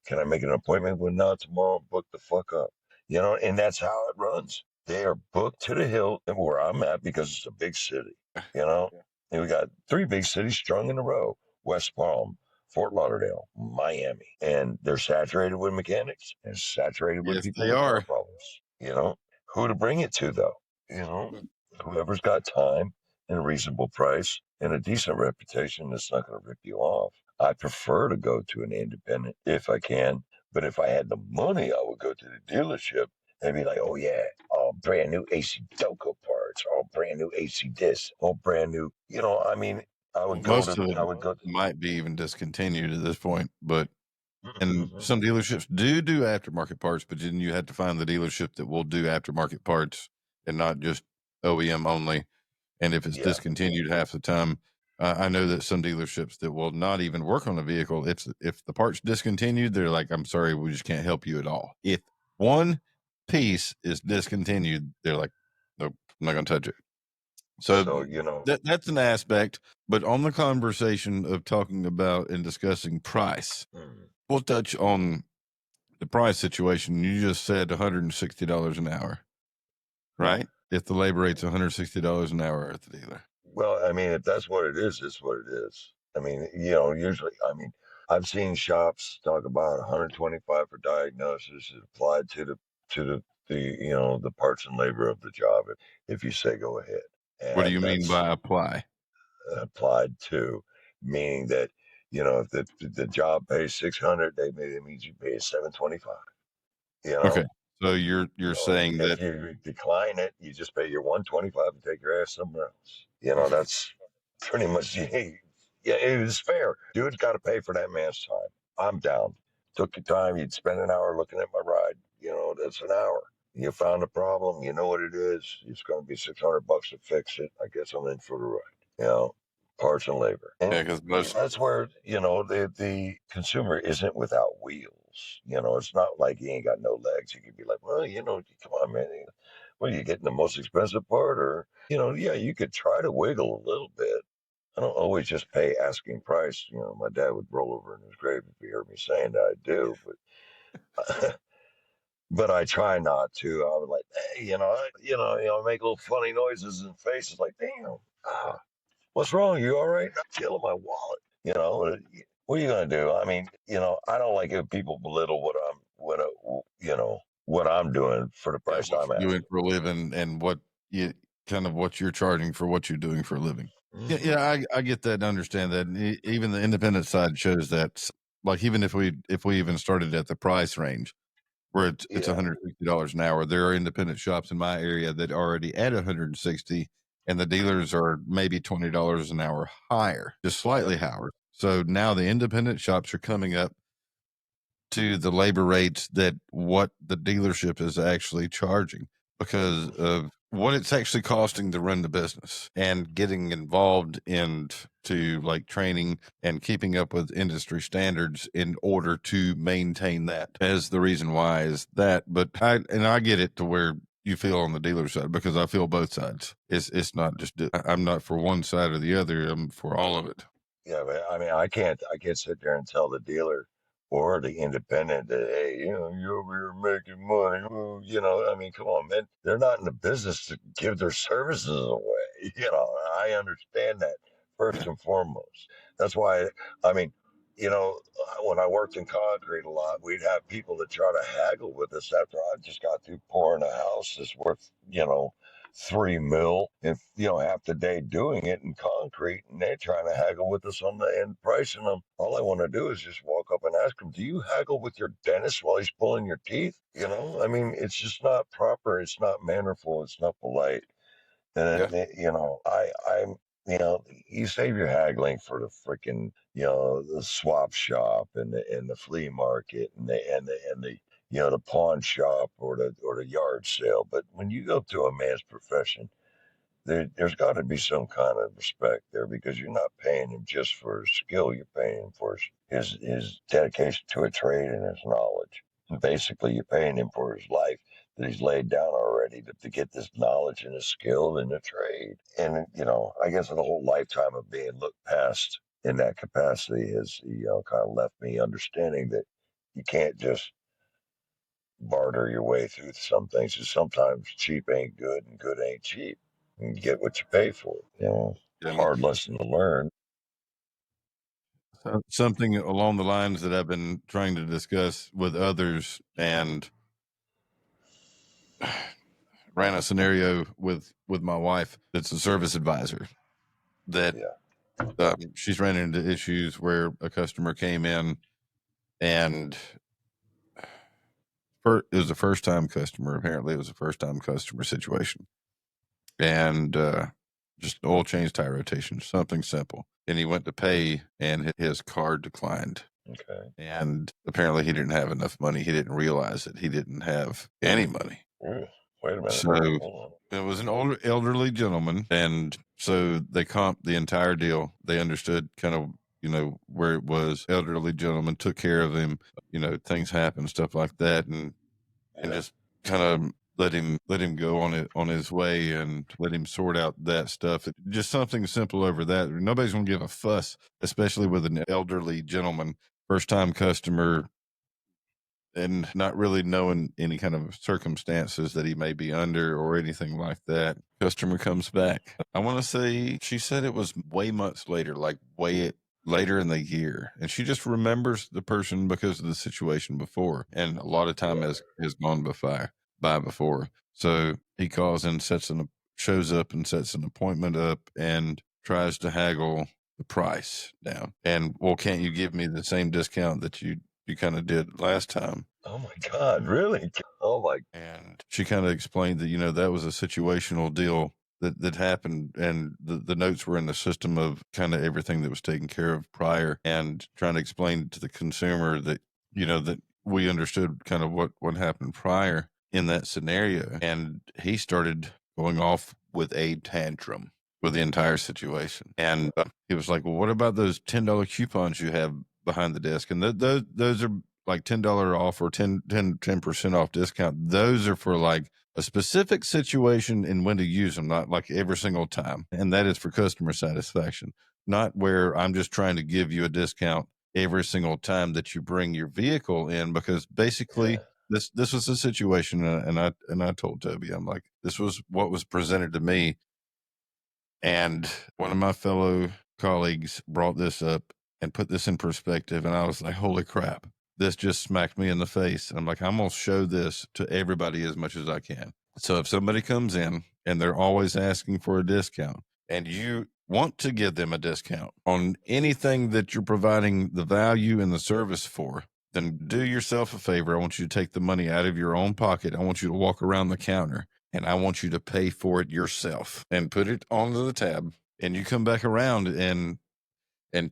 Can I make an appointment with now tomorrow? Book the fuck up. And that's how it runs. They are booked to the hilt and where I'm at because it's a big city, you know? And we got three big cities strung in a row: West Palm, Fort Lauderdale, Miami. And they're saturated with mechanics and saturated with yes, people they with car are. problems. Who to bring it to, though? Whoever's got time and a reasonable price and a decent reputation that's not going to rip you off. I prefer to go to an independent if I can, but if I had the money, I would go to the dealership and be like, oh yeah, all brand new AC Doco parts, all brand new AC this, all brand new. I mean, I Well, would go most to, of I them would go might be even discontinued at this point, but and to. some dealerships do aftermarket parts, but then you have to find the dealership that will do aftermarket parts and not just OEM only. And if it's Yeah. discontinued half the time, I know that some dealerships that will not even work on a vehicle. If the part's discontinued, they're like, "I'm sorry, we just can't help you at all." If one piece is discontinued, they're like, "Nope, I'm not going to touch it." So So, that's an aspect. But on the conversation of talking about and discussing price, mm, we'll touch on the price situation. You just said $160 an hour, right? If the labor rate's $160 an hour at the dealer. well, I mean, if that's what it is, it's what it is. I mean, usually, I mean, I've seen shops talk about 125 for diagnosis is applied to the parts and labor of the job if you say go ahead. What do And you mean that's by apply? applied to, meaning that, if the job pays 600, that means you pay 725, you Okay. know? So you're saying If that you decline it, you just pay your 125 and take your ass somewhere else. okay. That's pretty much yeah, it was fair. Dude's got to pay for that man's time. I'm down. Took your time. You'd spend an hour looking at my ride. That's an hour. You found a problem. You know what it is. It's going to be $600 to fix it. I guess I'm in for the ride. You know, parts and labor. Yeah, And because most that's where, the consumer isn't without wheels. It's not like he ain't got no legs. You could be like, well, come on, man. Well, you getting the most expensive part, or, yeah, you could try to wiggle a little bit. I don't always just pay asking price. You know, my dad would roll over in his grave if he heard me saying that I do, but but I try not to. I was like, hey, I make little funny noises and faces like, damn, ah, what's wrong? You all right? I'm killing my wallet. What are you gonna do? I mean, I don't like if people belittle what I'm doing for the Yeah, price what I'm you're doing asking. for a living and you what you're charging for what you're doing for a living. Yeah, Hmm. yeah, I get that and understand that. And even the independent side shows that. Like even if we even started at the price range where it's Yeah, $160 an hour, there are independent shops in my area that are already at 160, and the dealers are maybe $20 an hour higher, just yeah, slightly higher. So now the independent shops are coming up to the labor rates that what the dealership is actually charging because hmm, of what it's actually costing to run the business and getting involved into like training and keeping up with industry standards in order to maintain that as the reason why is that. But I get it to where you feel on the dealer side because I feel both sides. It's not just I'm not for one side or the other. I'm for all of it. yeah. But I mean, I can't sit there and tell the dealer or the independent that, hey, you're over here making money. Ooh, I mean, come on, man. They're not in the business to give their services away. I understand that first Yeah. and foremost. That's why, I mean, when I worked in concrete a lot, we'd have people that try to haggle with us after I just got through pouring a house that's worth, 3 mil and half the day doing it in concrete, and they're trying to haggle with us on the end pricing them. All I want to do is just walk up and ask them, do you haggle with your dentist while he's pulling your teeth? I mean, it's just not proper, it's not mannerful, it's not polite. Yeah. And you save your haggling for the freaking, the swap shop and the flea market and the pawn shop or the yard sale. But when you go to a man's profession, there's got to be some kind of respect there because you're not paying him just for his skill. You're paying him for his dedication to a trade and his knowledge. And basically, you're paying him for his life that he's laid down already to get this knowledge and his skill in the trade. And, I guess the whole lifetime of being looked past in that capacity has, kind of left me understanding that you can't just barter your way through some things. 'Cause sometimes cheap ain't good and good ain't cheap. You get what you pay for. And Hard lesson to learn. something along the lines that I've been trying to discuss with others and ran a scenario with my wife that's a service advisor that Yeah. she's ran into issues where a customer came in and it was a first time customer. Apparently, it was a first time customer situation, and just oil change, tire rotation, something simple. And he went to pay, and his card declined. Okay. And apparently, he didn't have enough money. He didn't realize that he didn't have any money. Ooh, wait a minute. So Hold it was an older elderly gentleman, and so they comped the entire deal. They understood kind of where it was. Elderly gentleman took care of him. Things happen, stuff like that, on. and Yeah. just kind of let him go on his way and let him sort out that stuff. Just something simple over that. Nobody's gonna give a fuss, especially with an elderly gentleman, first time customer, and not really knowing any kind of circumstances that he may be under or anything like that. Customer comes back. I want to say she said it was way months later, like way later in the year. And she just remembers the person because of the situation before. And a lot of time Right. has gone by before. So he calls and shows up and sets an appointment up and tries to haggle the price down. And well, can't you give me the same discount that you kind of did last time? Oh my God. Really? Oh my. And she kind of explained that, that was a situational deal that happened. And the notes were in the system of kind of everything that was taken care of prior and trying to explain to the consumer that, that we understood kind of what happened prior in that scenario. And he started going off with a tantrum with the entire situation. And he was like, well, what about those $10 coupons you have behind the desk? And those are like $10 off or 10% off discount. Those are for like a specific situation and when to use them, not like every single time. And that is for customer satisfaction. not where I'm just trying to give you a discount every single time that you bring your vehicle in, because basically Yeah. this was the situation, and I told Toby, I'm like, this was what was presented to me, and one of my fellow colleagues brought this up and put this in perspective, and I was like, holy crap, this just smacked me in the face. And I'm like, I'm gonna show this to everybody as much as I can. So if somebody comes in and they're always asking for a discount, and you want to give them a discount on anything that you're providing the value and the service for, then do yourself a favor. I want you to take the money out of your own pocket. I want you to walk around the counter and I want you to pay for it yourself and put it onto the tab. And you come back around and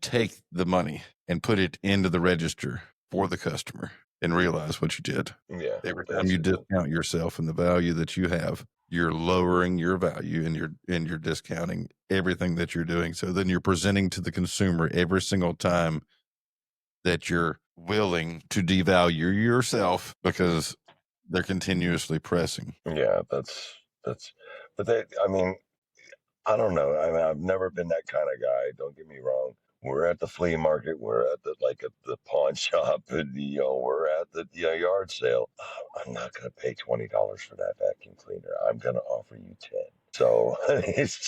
take the money and put it into the register for the customer and realize what you did. Yeah. Every time you Basically. discount yourself and the value that you have, you're lowering your value and you're discounting everything that you're doing. So then you're presenting to the consumer every single time that you're willing to devalue yourself because they're continuously pressing. Yeah. That's. But they. I mean, I don't know. I mean, I've never been that kind of guy. Don't get me wrong. We're at the flea market. We're at the like at the pawn shop, and we're at the yard sale. I'm not going to pay $20 for that vacuum cleaner. I'm going to offer you 10. So it's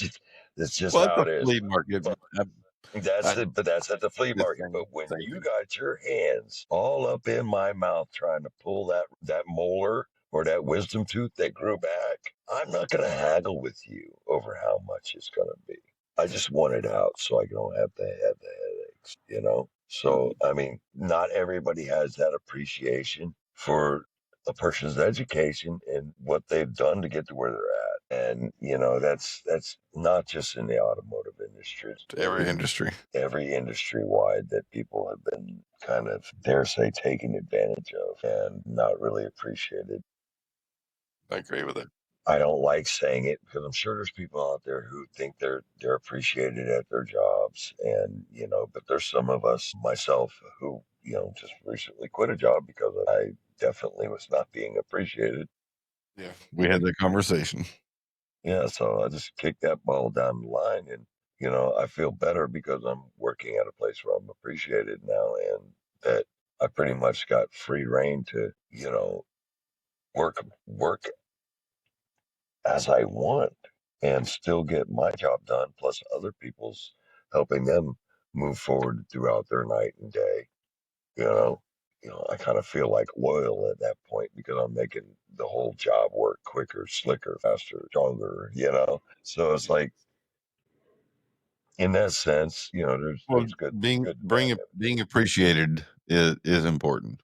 just Well, at how the it is. flea market, But I but that's at the flea the market. But when same you thing. got your hands all up in my mouth trying to pull that molar or that wisdom tooth that grew back, I'm not going to haggle with you over how much it's going to be. I just want it out so I don't have to have the headaches. So, I mean, not everybody has that appreciation for a person's education and what they've done to get to where they're at. And, that's not just in the automotive industry, it's To every industry. every industry wide that people have been kind of, dare say, taken advantage of and not really appreciated. I agree with it. I don't like saying it because I'm sure there's people out there who think they're appreciated at their jobs, and but there's some of us, myself, who just recently quit a job because I definitely was not being appreciated. Yeah. We had that conversation. Yeah, so I just kicked that ball down the line, and I feel better because I'm working at a place where I'm appreciated now, and that I pretty much got free reign to work as I want and still get my job done, plus other people's, helping them move forward throughout their night and day. You Mhm. know, I kind of feel like oil at that point because I'm making the whole job work quicker, slicker, faster, stronger. So it's like in that sense, Well, there's good, being good and bad. bring being appreciated is important.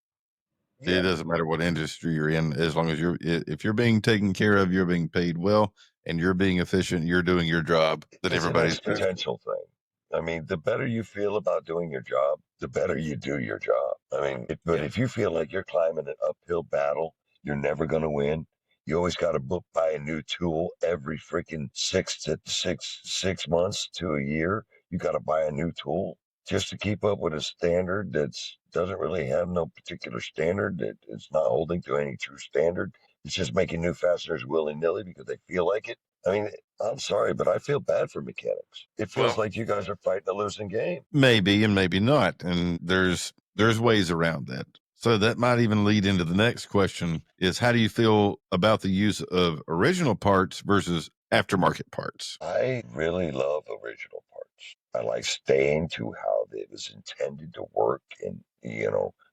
It Yeah, doesn't matter what industry you're in, as long as if you're being taken care of, you're being paid well, and you're being efficient, you're doing your job, then it's an everybody's happy. exponential thing. I mean, the better you feel about doing your job, the better you do your job. I mean, but Yeah. if you feel like you're climbing an uphill battle, you're never going to win. You always got to buy a new tool every freaking 6 months to a year. You got to buy a new tool just to keep up with a standard that's doesn't really have no particular standard. That it's not holding to any true standard. It's just making new fasteners willy nilly because they feel like it. I mean, I'm sorry, but I feel bad for mechanics. It feels Well, like you guys are fighting a losing game. maybe and maybe not, and there's ways around that. So that might even lead into the next question: is how do you feel about the use of original parts versus aftermarket parts? I really love original parts. I like staying to how it was intended to work and,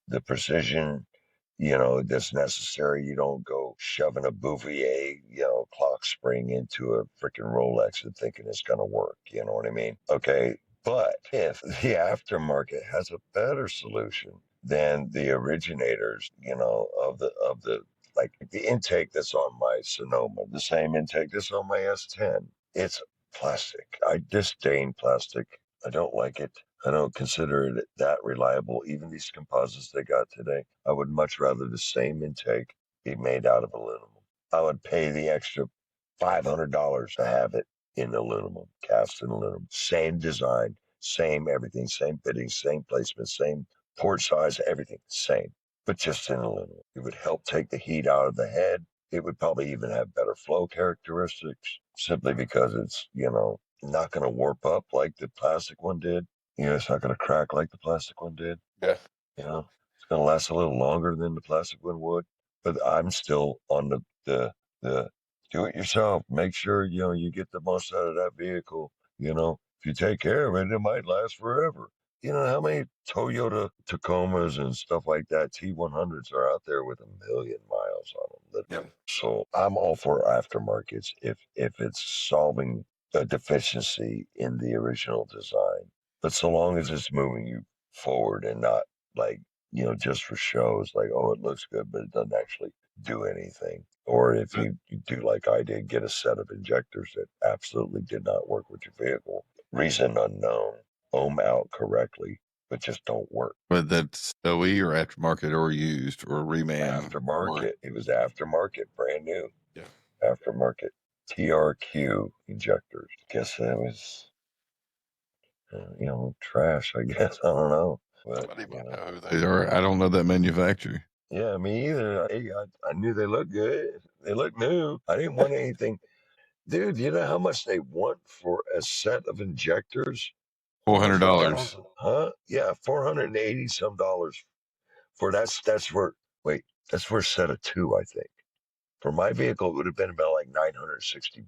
the precision, that's necessary. You don't go shoving a Bouvier, clock spring into a freaking Rolex and thinking it's going to work. You know what I mean? Okay. But if the aftermarket has a better solution than the originators, of the like the intake that's on my Sonoma, the same intake that's on my S10, it's plastic. I disdain plastic. I don't like it. I don't consider it that reliable. Even these composites they got today, I would much rather the same intake be made out of aluminum. I would pay the extra $500 to have it in aluminum, cast in aluminum. Same design, same everything, same fitting, same placement, same port size, everything, same, but just in aluminum. It would help take the heat out of the head. It would probably even have better flow characteristics simply because it's, not going to warp up like the plastic one did. It's not going to crack like the plastic one did. Yeah. It's going to last a little longer than the plastic one would. But I'm still on the do it yourself. Make sure you get the most out of that vehicle. If you take care of it, it might last forever. You know how many Toyota Tacomas and stuff like that T100s are out there with 1 million miles on them? Yeah. So I'm all for aftermarkets if it's solving a deficiency in the original design, but so long as it's moving you forward and not like just for shows, like, oh, it looks good but it doesn't actually do anything. Or if you do like I did, get a set of injectors that absolutely did not work with your vehicle, reason unknown, ohm out correctly, but just don't work. But that's OE or aftermarket or used or reman or Aftermarket. It was aftermarket, brand new. yeah. Aftermarket TRQ injectors. Guess that was trash. I guess I don't know, but Somebody might know who they are. I don't know that manufacturer. yeah, me either. I knew they looked good. They looked new. I didn't want anything, dude. You know how much they want for a set of injectors? Almost $400. 1,000, huh? Yeah, $480 some dollars for that's for wait, that's for a set of two, I think. For my vehicle, it would have been about like $960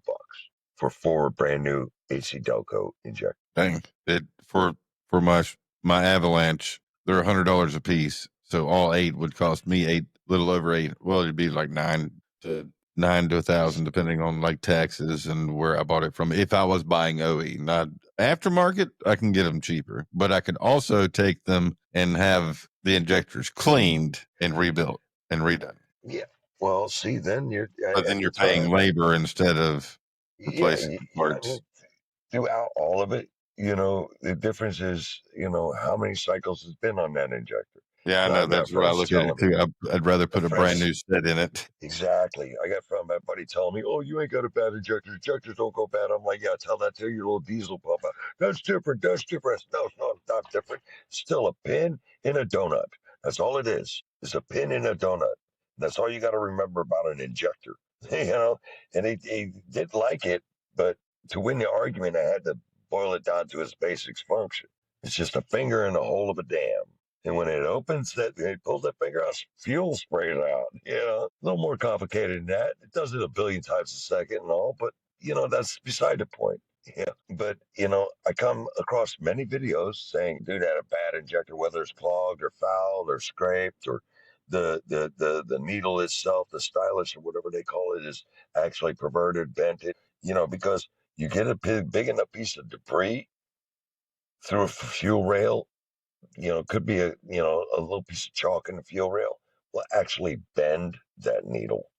for four brand new AC Delco injectors. Dang. It for my Avalanche, they're $100 a piece. So all 8 would cost me 8, little over 8. Well, it'd be like 9 to 1,000, depending on like taxes and where I bought it from. If I was buying OE, not aftermarket, I can get them cheaper, but I could also take them and have the injectors cleaned and rebuilt and redone. Yeah. Well, see, then you're But then at the you're paying time. labor instead of Yeah, replacing yeah. I parts. mean, throughout all of it, the difference is, how many cycles has been on that injector. Yeah, I And know. I've got That's what I friends look at it telling me, too. I'd rather the put a brand friends new set in it. exactly. I got from my buddy telling me, "Oh, you ain't got a bad injector. Injectors don't go bad." I'm like, "Yeah, tell that to your little diesel pump. That's different. That's different." No, no, it's not different. It's still a pin in a donut. That's all it is. It's a pin in a donut. That's all you got to remember about an injector. And he didn't like it, but to win the argument, I had to boil it down to its basic function. It's just a finger in the hole of a dam. And when it opens, it pulls that finger out, fuel sprays out. A little more complicated than that. It does it a billion times a second and all, but that's beside the point. Yeah, but I come across many videos saying, "Dude had a bad injector, whether it's clogged or fouled or scraped or the needle itself, the stylus or whatever they call it, is actually perverted, bent. Because you get a big enough piece of debris through a fuel rail, could be a little piece of chalk in the fuel rail, will actually bend that needle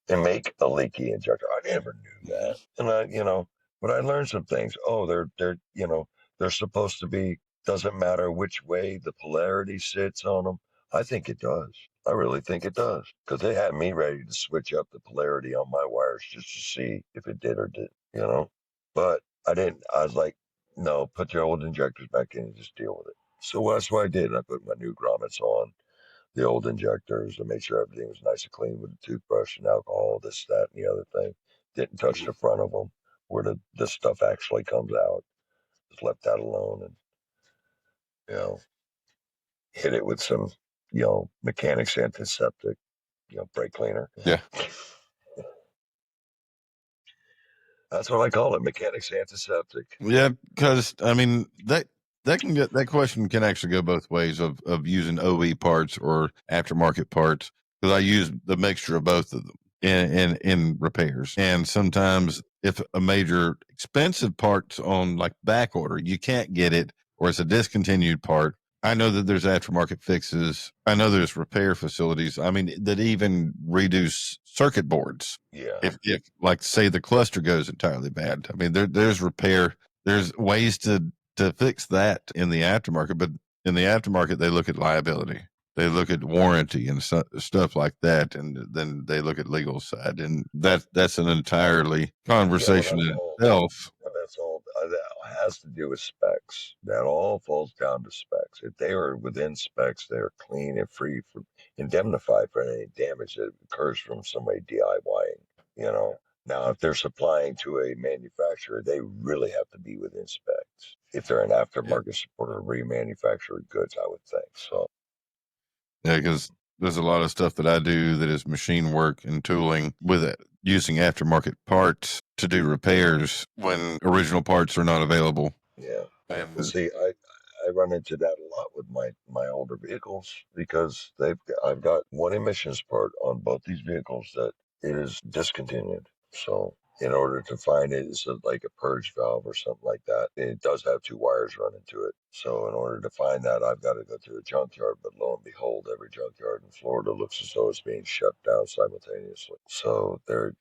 and make a leaky injector. I never knew Mhm. that. And but I learned some things. Oh, they're supposed to be, doesn't matter which way the polarity sits on them. I think it does. I really think it does. Because they had me ready to switch up the polarity on my wires just to see if it did or didn't. But I didn't. I was like, no, put your old injectors back in and just deal with it. So that's what I did. I put my new grommets on the old injectors and made sure everything was nice and clean with a toothbrush and alcohol, this, that, and the other thing. Didn't touch the front of them where the stuff actually comes out. Just left that alone and, you know, hit it with some, mechanics antiseptic, brake cleaner. Yeah. That's what I call it, mechanics antiseptic. Yeah, because I mean that question can actually go both ways of using OE parts or aftermarket parts, because I use the mixture of both of them in repairs. And sometimes if a major expensive part's on like back order, you can't get it, or it's a discontinued part. I know that there's aftermarket fixes. I know there's repair facilities. I mean, that even reduce circuit boards Yeah. if like say the cluster goes entirely bad. I mean, there's repair. There's ways to fix that in the aftermarket, but in the aftermarket they look at liability. They look at warranty and stuff like that, and then they look at legal side, and that's an entirely Yeah, well, conversation in itself. that's all. That has to do with specs. That all falls down to specs. If they are within specs, they're clean and free from indemnified for any damage that occurs from somebody DIYing. You know, Now, if they're supplying to a manufacturer, they really have to be within specs. If they're an Yeah. aftermarket supporter of remanufactured goods, I would think so. Yeah, because there's a lot of stuff that I do that is machine work and tooling with it, using aftermarket parts to do repairs when original parts are not available. Yeah. And Well, see, I run into that a lot with my older vehicles because I've got one emissions part on both these vehicles that is discontinued. So in order to find it, it's like a purge valve or something like that. It does have two wires running to it. So in order to find that, I've got to go to a junkyard. But lo and behold, every junkyard in Florida looks as though it's being shut down simultaneously. So they're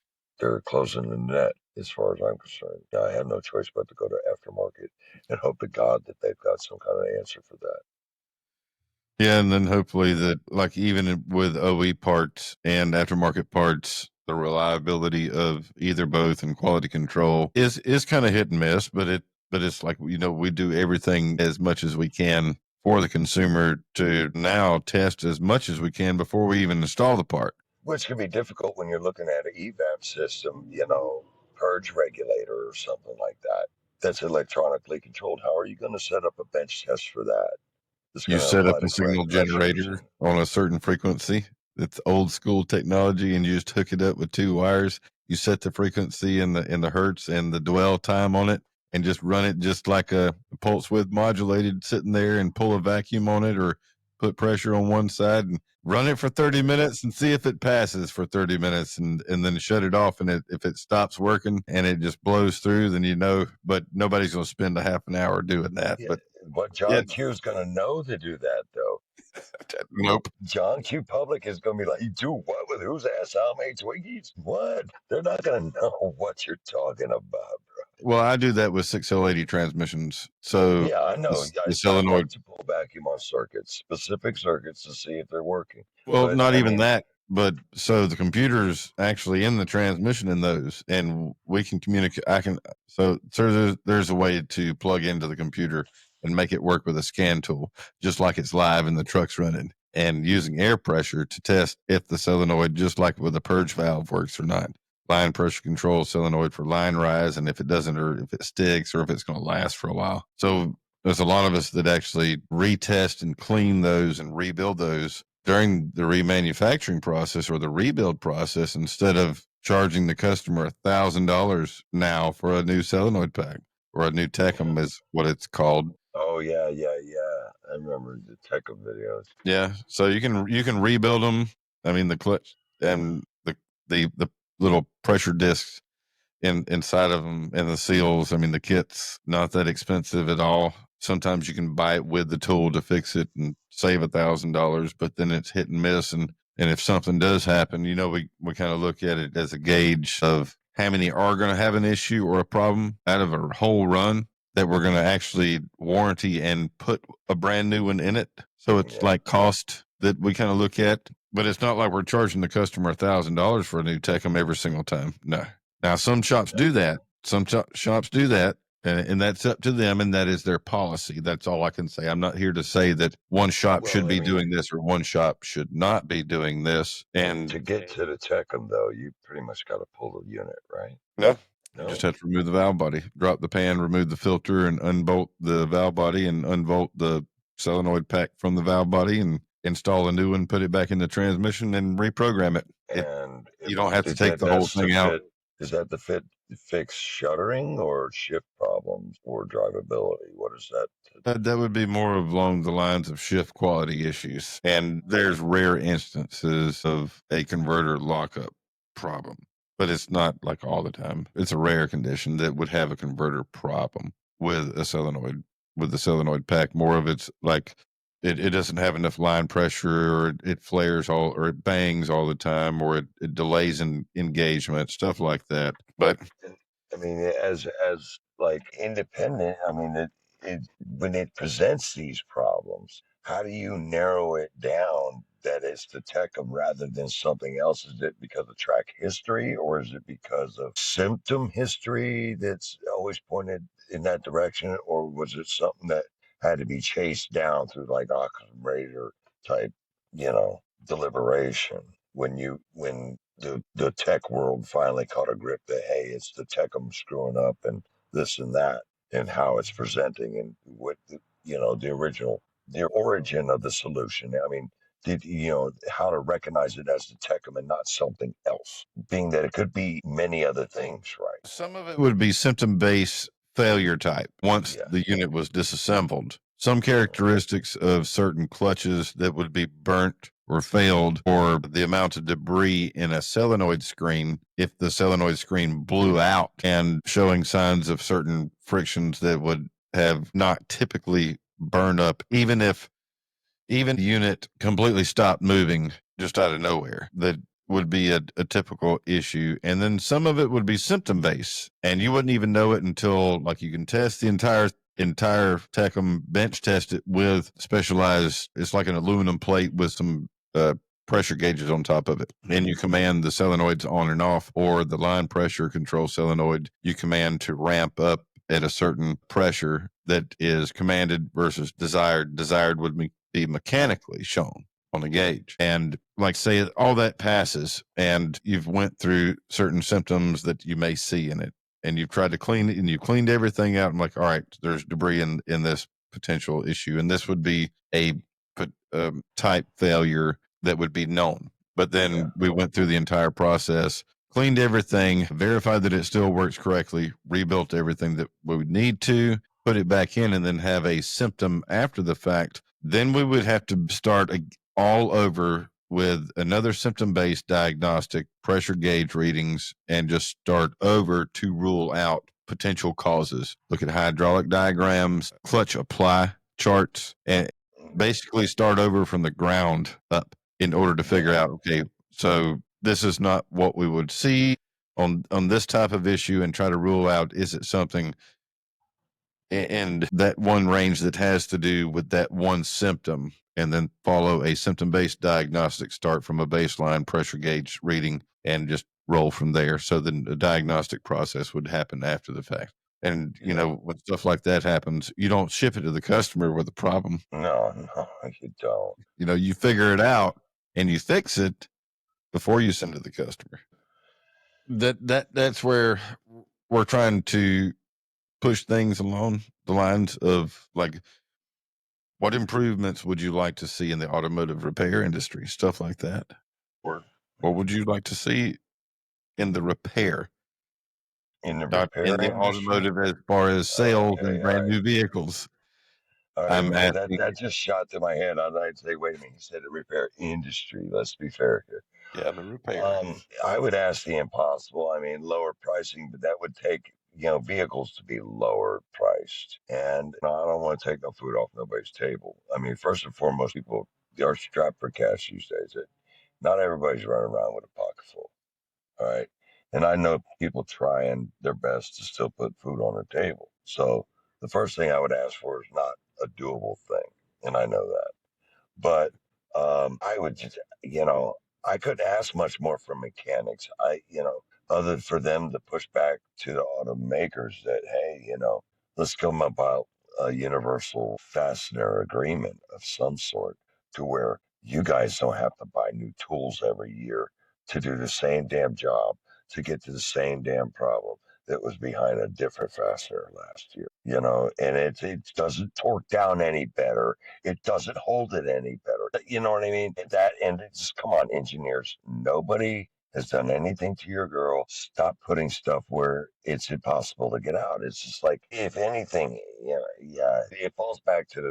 closing the net as far as I'm concerned. I have no choice but to go to aftermarket and hope to God that they've got some kind of answer for that. yeah, and then hopefully that, like, even with OE parts and aftermarket parts, the reliability of either both and quality control is kind of hit and miss, but it's like, we do everything as much as we can for the consumer to now test as much as we can before we even install the part. Which can be difficult when you're looking at an EVAP system, purge regulator or something like that. That's electronically controlled. How are you going to set up a bench test for that? It's You going to set up apply a the correct signal pressures. generator on a certain frequency. It's old school technology, and you just hook it up with two wires. You set the frequency and the hertz and the dwell time on it, and just run it just like a pulse width modulated, sitting there, and pull a vacuum on it, or put pressure on one side and run it for 30 minutes and see if it passes for 30 minutes, and then shut it off. And if it stops working and it just blows through, then but nobody's going to spend a half an hour doing that. Yeah, But but yeah, John Q is going to know to do that, though. nope. John Q. Public is going to be like, you do what with whose ass? How many Twinkies? What? They're not going to know what you're talking about. Well, I do that with 6L80 transmissions. So Yeah, I know. the I solenoid, love to pull vacuum on circuits, specific circuits, to see if they're working. well, But not I even mean, that, but so the computer's actually in the transmission in those, and we can communicate. So there's a way to plug into the computer and make it work with a scan tool, just like it's live and the truck's running, and using air pressure to test if the solenoid, just like with a purge valve, works or not. Line pressure control solenoid for line rise, and if it doesn't, or if it sticks, or if it's going to last for a while. So there's a lot of us that actually retest and clean those and rebuild those during the remanufacturing process or the rebuild process, instead of charging the customer $1,000 now for a new solenoid pack, or a new yeah. Tecum is what it's called. Oh, yeah, yeah, yeah. I remember the tech videos. Yeah, so you can rebuild them. I mean, the clutch and the little pressure discs inside of them, and the seals. I mean, the kit's not that expensive at all. Sometimes you can buy it with the tool to fix it and save $1,000, but then it's hit and miss. And if something does happen, we kind of look at it as a gauge of how many are going to have an issue or a problem out of a whole run that we're going to actually warranty and put a brand new one in it. So it's Yeah, like cost that we kind of look at, but it's not like we're charging the customer $1,000 for a new Tecum every single time. No. Now, some shops do exactly. that. Some shops do that, and that's up to them, and that is their policy. That's all I can say. I'm not here to say that one shop Well, should I be mean, doing this or one shop should not be doing this. to And get to the Tecum, though, you pretty much got to pull the unit, right? no, you just No. have to remove the valve body, drop the pan, remove the filter, and unbolt the valve body and unbolt the solenoid pack from the valve body, and install a new one, put it back in the transmission, and reprogram it. And You don't have to is take that the whole that's to thing out. fit? Is that to fix shuttering or shift problems or drivability? What is that? That would be more along the lines of shift quality issues. And there's rare instances of a converter lockup problem, but it's not like all the time. It's a rare condition that would have a converter problem with a solenoid, with the solenoid pack. More of it's like it doesn't have enough line pressure, or it flares or it bangs all the time, or it delays in engagement, stuff like that. But I mean, as like independent, I mean, it when it presents these problems, how do you narrow it down that it's the Tecum rather than something else? Is it because of track history, or is it because of symptom history that's always pointed in that direction, or was it something that had to be chased down through like Occam's razor type, deliberation when the tech world finally caught a grip that, hey, it's the tech I'm screwing up and this and that, and how it's presenting and what the origin of the solution. I mean, how to recognize it as the techum and not something else, being that it could be many other things, right? Some of it would be symptom based failure type once Yeah. the unit was disassembled. Some characteristics of certain clutches that would be burnt or failed, or the amount of debris in a solenoid screen if the solenoid screen blew out, and showing signs of certain frictions that would have not typically burned up, even the unit completely stopped moving just out of nowhere. That would be a typical issue. And then some of it would be symptom based, and you wouldn't even know it until, like, you can test the entire Tecum, bench test it with specialized, it's like an aluminum plate with some pressure gauges on top of it, and you command the solenoids on and off, or the line pressure control solenoid you command to ramp up at a certain pressure that is commanded versus desired would be mechanically shown on the gauge. And like, say all that passes and you've went through certain symptoms that you may see in it, and you've tried to clean it and you cleaned everything out. I'm like, all right, there's debris in this potential issue, and this would be a type failure that would be known. But then we went through the entire process, cleaned everything, verified that it still works correctly, rebuilt everything that we would need to, put it back in, and then have a symptom after the fact. Then we would have to start all over with another symptom based diagnostic, pressure gauge readings, and just start over to rule out potential causes. Look at hydraulic diagrams, clutch apply charts, and basically start over from the ground up in order to figure out, okay, so this is not what we would see on this type of issue, and try to rule out, is it something and that one range that has to do with that one symptom, and then follow a symptom based diagnostic, start from a baseline pressure gauge reading and just roll from there. So then the diagnostic process would happen after the fact. And when stuff like that happens, you don't ship it to the customer with a problem. No, no, you don't. You figure it out and you fix it before you send it to the customer. That's where we're trying to push things along the lines of, like, what improvements would you like to see in the automotive repair industry, stuff like that, or what would you like to see in the repair, In the not in repair the industry? automotive as far as sales Okay, and all brand right. new vehicles? All right, I'm man, asking. that just shot to my head. I'd say, wait a minute, you said the repair industry. Let's be fair here. Yeah, the repair. I would ask the impossible. I mean, lower pricing, but that would take, vehicles to be lower priced. And I don't want to take no food off nobody's table. I mean, first and foremost, people are strapped for cash these days. Not everybody's running around with a pocket full. All right. And I know people trying their best to still put food on their table. So the first thing I would ask for is not a doable thing. And I know that. But I would just, I couldn't ask much more from mechanics. Other for them to push back to the automakers that, hey, let's come about a universal fastener agreement of some sort to where you guys don't have to buy new tools every year to do the same damn job to get to the same damn problem that was behind a different fastener last year. And it doesn't torque down any better. It doesn't hold it any better. You know what I mean? And it's just, come on, engineers. Nobody has done anything to your girl. Stop putting stuff where it's impossible to get out. It's just like, if anything, yeah, it falls back to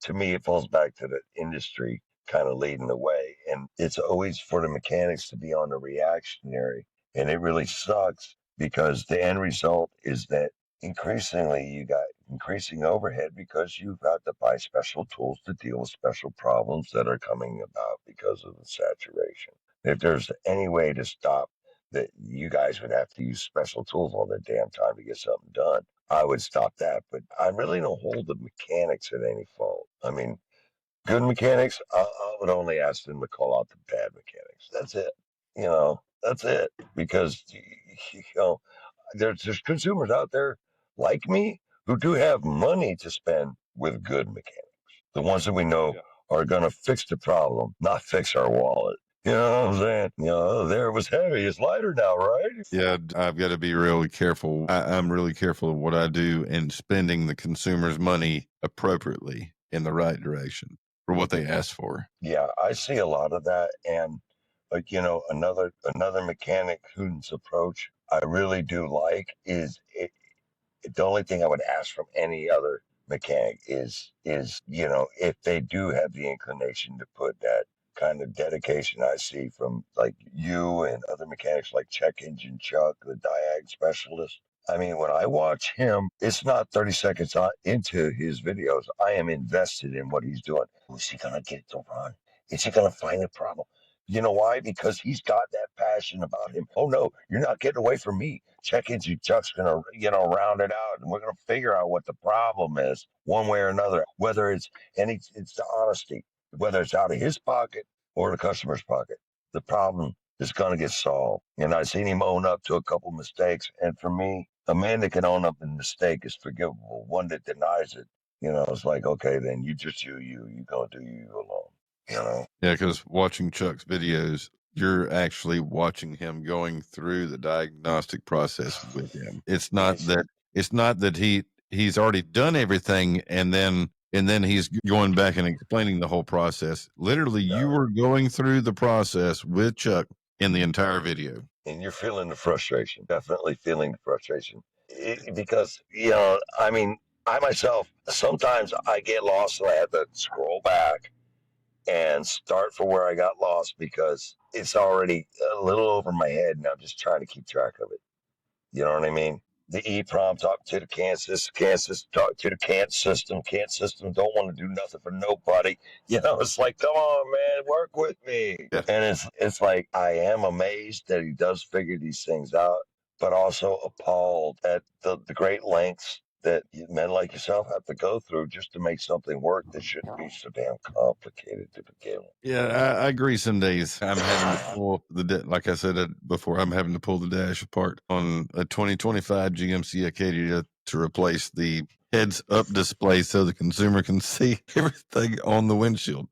to me, it falls back to the industry kind of leading the way. And it's always for the mechanics to be on the reactionary. And it really sucks because the end result is that increasingly you got increasing overhead because you've got to buy special tools to deal with special problems that are coming about because of the saturation. If there's any way to stop that, you guys would have to use special tools all the damn time to get something done. I would stop that, but I really don't hold the mechanics at any fault. I mean, good mechanics, I would only ask them to call out the bad mechanics. That's it. That's it. Because there's consumers out there like me who do have money to spend with good mechanics. The ones that we know are going to fix the problem, not fix our wallet. You know what I'm saying? There it was heavy. It's lighter now, right? Yeah, I've got to be really careful. I'm really careful of what I do and spending the consumer's money appropriately in the right direction for what they ask for. Yeah, I see a lot of that, and another mechanic whose approach I really do like is the only thing I would ask from any other mechanic is if they do have the inclination to put that kind of dedication I see from like you and other mechanics like Check Engine Chuck, the diag specialist. I mean, when I watch him, it's not 30 seconds into his videos. I am invested in what he's doing. Is he going to get it to run? Is he going to find a problem? You know why? Because he's got that passion about him. Oh no, you're not getting away from me. Check Engine Chuck's gonna, round it out, and we're gonna figure out what the problem is, one way or another. Whether it's the honesty, whether it's out of his pocket or the customer's pocket, the problem is gonna get solved. And I've seen him own up to a couple mistakes, and for me, a man that can own up a mistake is forgivable. One that denies it, it's like, okay, then you just you gonna do you alone. Yeah, because watching Chuck's videos, you're actually watching him going through the diagnostic process with him. It's not that he's already done everything and then he's going back and explaining the whole process. Literally, you were going through the process with Chuck in the entire video. And you're feeling the frustration, definitely feeling the frustration. Because, I mean, I myself, sometimes I get lost and I have to scroll back and start from where I got lost because it's already a little over my head and I'm just trying to keep track of it. You know what I mean? The EEPROM talk to the Kansas talk to the Kant system. Kant system don't want to do nothing for nobody. It's like, come on, man, work with me. Yeah. And it's like I am amazed that he does figure these things out, but also appalled at the great lengths that men like yourself have to go through just to make something work that shouldn't be so damn complicated to begin with. Yeah, I agree. Some days I'm having to pull like I said before, I'm having to pull the dash apart on a 2025 GMC Acadia to replace the heads up display so the consumer can see everything on the windshield.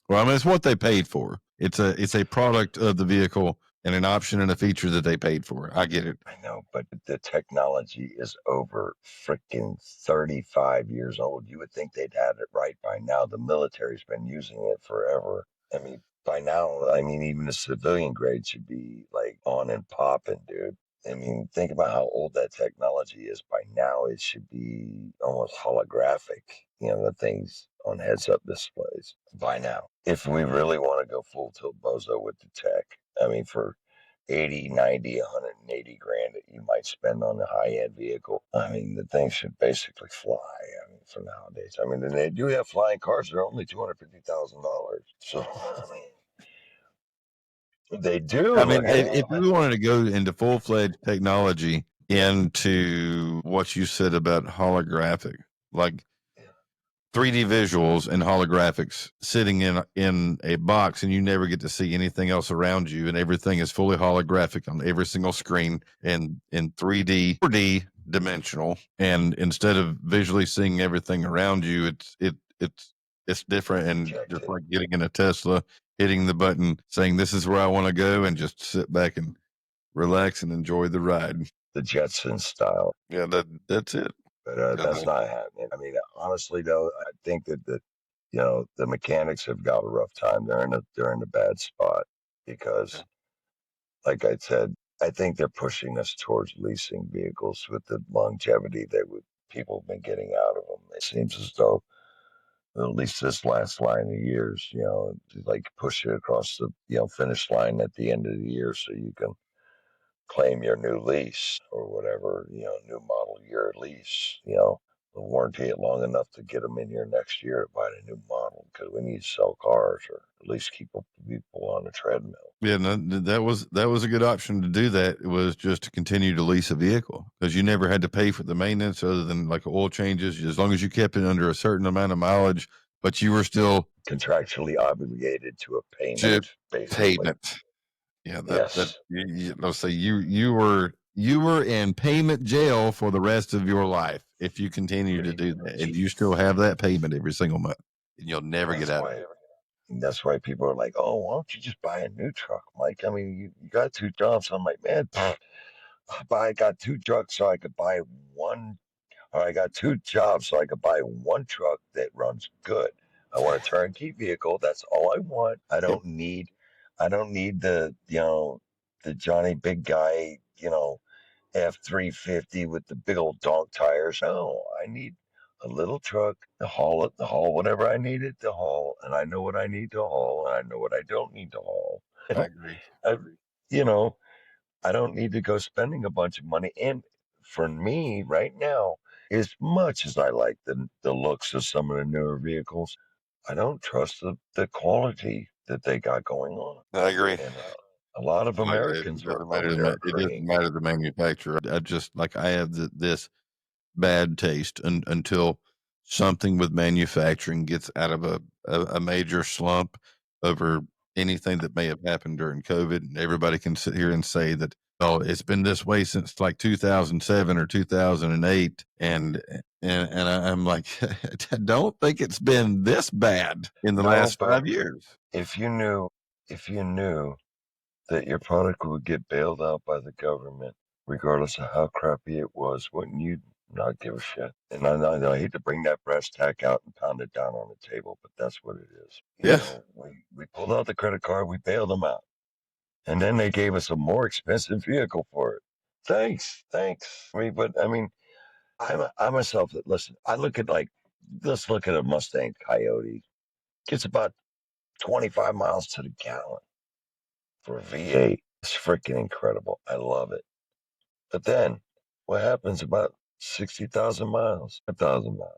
Well, I mean, it's what they paid for. It's a product of the vehicle and an option and a feature that they paid for. I get it. I know, but the technology is over freaking 35 years old. You would think they'd had it right by now. The military's been using it forever. I mean, by now, even the civilian grade should be like on and popping, dude. I mean, think about how old that technology is. By now, it should be almost holographic, the things on heads up displays by now. If we really want to go full tilt bozo with the tech, I mean, for 80, 90, 180 grand that you might spend on a high end vehicle. I mean, the thing should basically fly. I mean, for nowadays. I mean, and they do have flying cars that are only $250,000. So, I mean, they do. I mean, if we wanted to go into full fledged technology, into what you said about holographic, like 3D visuals and holographics sitting in a box, and you never get to see anything else around you, and everything is fully holographic on every single screen and in 3D, 4D dimensional. And instead of visually seeing everything around you, it's different. And just like getting in a Tesla, hitting the button, saying this is where I want to go, and just sit back and relax and enjoy the ride. The Jetson style. Yeah, that's it. But that's not happening. I mean, honestly, though, I think that the mechanics have got a rough time. They're in a bad spot because, like I said, I think they're pushing us towards leasing vehicles with the longevity that people have been getting out of them. It seems as though, at least this last line of years, like push it across the finish line at the end of the year so you can claim your new lease or whatever, new model year lease, warranty it long enough to get them in here next year to buy a new model because we need to sell cars or at least keep people on the treadmill. Yeah, no, that was a good option to do that. It was just to continue to lease a vehicle because you never had to pay for the maintenance other than like oil changes, as long as you kept it under a certain amount of mileage, but you were still contractually obligated to a payment. Payment. Yeah, let's say you were in payment jail for the rest of your life if you continue to do that, and you still have that payment every single month, and you'll never get out of it. And that's why people are like, oh, why don't you just buy a new truck, Mike? I mean, you got two jobs. I'm like, man, I got two trucks so I could buy one, or I got two jobs so I could buy one truck that runs good. I want a turnkey vehicle. That's all I want. Yep. I don't need the Johnny Big Guy, F-350 with the big old dog tires. No, I need a little truck to haul whatever I need it to haul, and I know what I need to haul, and I know what I don't need to haul. I agree. I, you know, I don't need to go spending a bunch of money. And for me, right now, as much as I like the looks of some of the newer vehicles, I don't trust the quality that they got going on. I agree. And a lot of Like it Americans doesn't are matter. they're It doesn't agreeing. matter the manufacturer. I just like I have this bad taste until something with manufacturing gets out of a major slump over anything that may have happened during COVID. And everybody can sit here and say that, oh, it's been this way since like 2007 or 2008. I'm like, I don't think it's been this bad in the No, last but 5 years. if you knew if you knew that your product would get bailed out by the government, regardless of how crappy it was, wouldn't you not give a shit? And I hate to bring that brass tack out and pound it down on the table, but that's what it is. Yeah. We pulled out the credit card, we bailed them out, and then they gave us a more expensive vehicle for it. Thanks. I mean, I myself, listen, I look at let's look at a Mustang Coyote. Gets about 25 miles to the gallon for a V8. It's freaking incredible. I love it. But then what happens about 60,000 miles, 1,000 miles?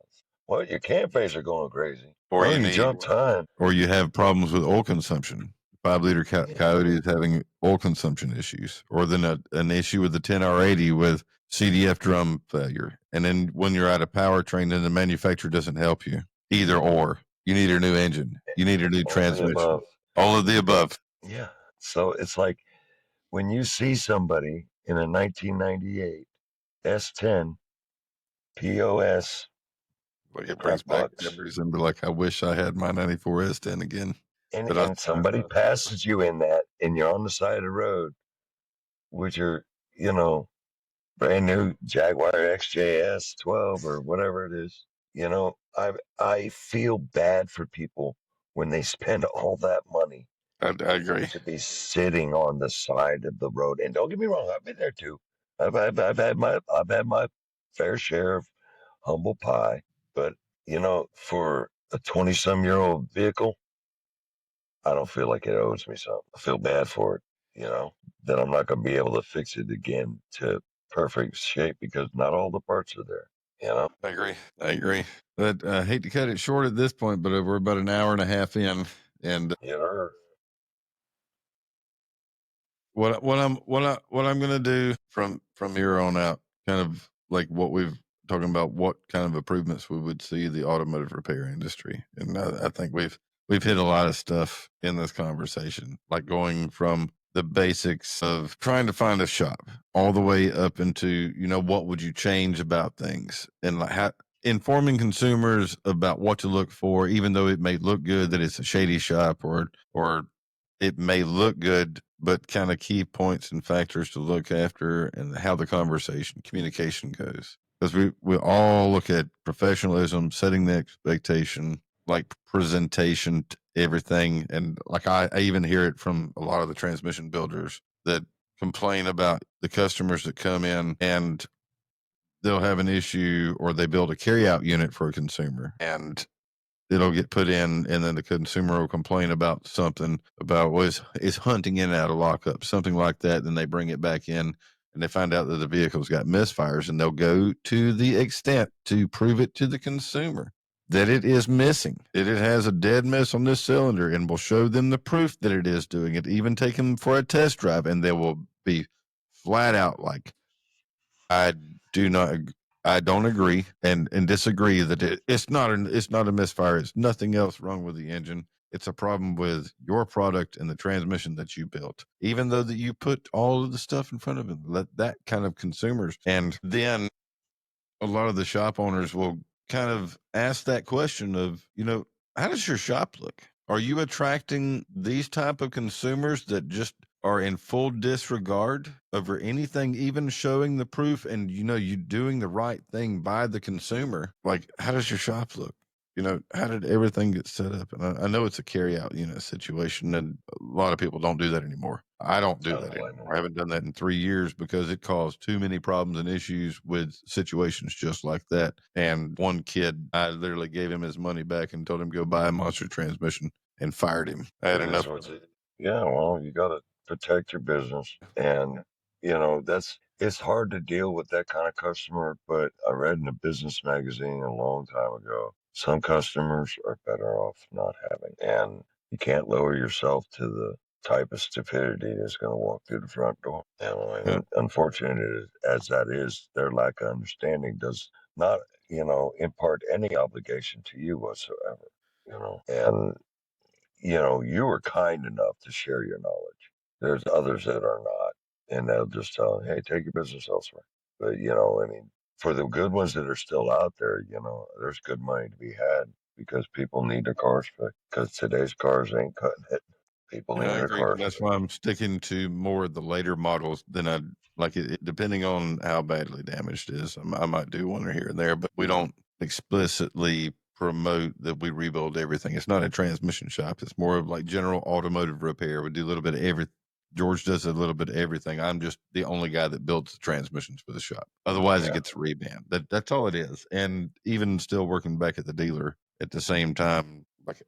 Well, your cam phase are going crazy. Or Oh, you you need jump time. or you have problems with oil consumption. 5 liter Yeah. Coyote is having oil consumption issues, or then an issue with the 10R80 with CDF drum failure. And then when you're out of powertrain, then the manufacturer doesn't help you. Either or. You need a new engine. You need a new All the transmission. above. All of the But above. yeah. So it's like when you see somebody in a 1998 S10 POS But it brings that back bucks, memories and be like, I wish I had my 94 S10 again. and But I, somebody passes you in that, and you're on the side of the road with your, you know, brand new Jaguar XJS 12 or whatever it is. I feel bad for people when they spend all that money I for agree. it to be sitting on the side of the road. And don't get me wrong, I've been there too. I've had my fair share of humble pie, but for a 20-some-year-old vehicle, I don't feel like it owes me something. I feel bad for it, that I'm not going to be able to fix it again to perfect shape because not all the parts are there, you know? I agree. I agree. But I hate to cut it short at this point, but we're about an hour and a half in, and You know, what I'm gonna do from here on out, kind of like what we've talking about, what kind of improvements we would see the automotive repair industry, and I think we've hit a lot of stuff in this conversation, like going from the basics of trying to find a shop all the way up into what would you change about things, and like how informing consumers about what to look for, even though it may look good that it's a shady shop, or it may look good, but kind of key points and factors to look after and how the communication goes. Because we all look at professionalism, setting the expectation, like presentation, everything. And like I even hear it from a lot of the transmission builders that complain about the customers that come in and they'll have an issue or they build a carryout unit for a consumer and it'll get put in, and then the consumer will complain about something about is hunting in and out of lockup, something like that. Then they bring it back in, and they find out that the vehicle's got misfires, and they'll go to the extent to prove it to the consumer that it is missing, that it has a dead miss on this cylinder, and will show them the proof that it is doing it. Even take them for a test drive, and they will be flat out like, I do not. I don't agree and disagree that it's not a misfire. It's nothing else wrong with the engine. It's a problem with your product and the transmission that you built. Even though that you put all of the stuff in front of it, let that kind of consumers, and then a lot of the shop owners will kind of ask that question of, how does your shop look? Are you attracting these type of consumers that just are in full disregard over anything, even showing the proof and, you doing the right thing by the consumer? Like, how does your shop look? How did everything get set up? And I know it's a carry out, situation, and a lot of people don't do that anymore. I don't I do don't that blame them. anymore. I haven't done that in 3 years because it caused too many problems and issues with situations just like that. And one kid, I literally gave him his money back and told him go buy a monster transmission and fired him. I had It is enough. what it. Yeah, well, you got to protect your business, and it's hard to deal with that kind of customer. But I read in a business magazine a long time ago, some customers are better off not having, and you can't lower yourself to the type of stupidity that's going to walk through the front door. Yeah, And unfortunate as that is, their lack of understanding does not, impart any obligation to you whatsoever. And you were kind enough to share your knowledge. There's others that are not, and they'll just tell, hey, take your business elsewhere. But, I mean, for the good ones that are still out there, there's good money to be had because people need their cars fixed. Because today's cars ain't cutting it. People yeah, need I their agree. cars That's fixed. why I'm sticking to more of the later models than I like it, depending on how badly damaged it is. I might do one or here and there, but we don't explicitly promote that we rebuild everything. It's not a transmission shop. It's more of like general automotive repair. We do a little bit of every. George does a little bit of everything. I'm just the only guy that builds the transmissions for the shop. Otherwise, it Yeah, gets reband. That's all it is. And even still working back at the dealer at the same time, like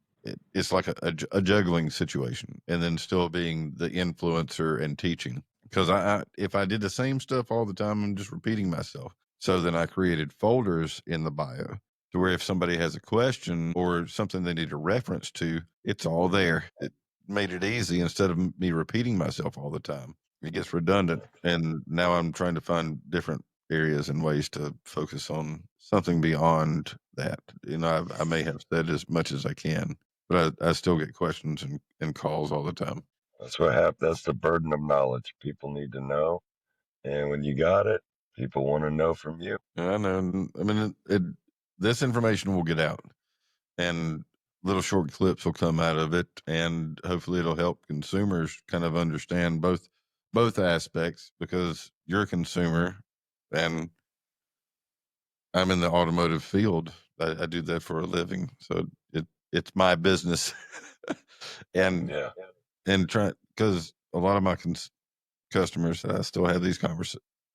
it's like a juggling situation, and then still being the influencer and teaching. Because if I did the same stuff all the time, I'm just repeating myself. So then I created folders in the bio to where if somebody has a question or something they need a reference to, it's all there. It made it easy instead of me repeating myself all the time. It gets redundant. And now I'm trying to find different areas and ways to focus on something beyond that. I may have said as much as I can, but I still get questions and calls all the time. that's what happened. That's the burden of knowledge. People need to know. And when you got it, people want to know from you. I know. I mean, this information will get out, and little short clips will come out of it, and hopefully it'll help consumers kind of understand both aspects because you're a consumer, and I'm in the automotive field. I do that for a living, so it's my business, and Yeah, and try because a lot of my customers that I still have these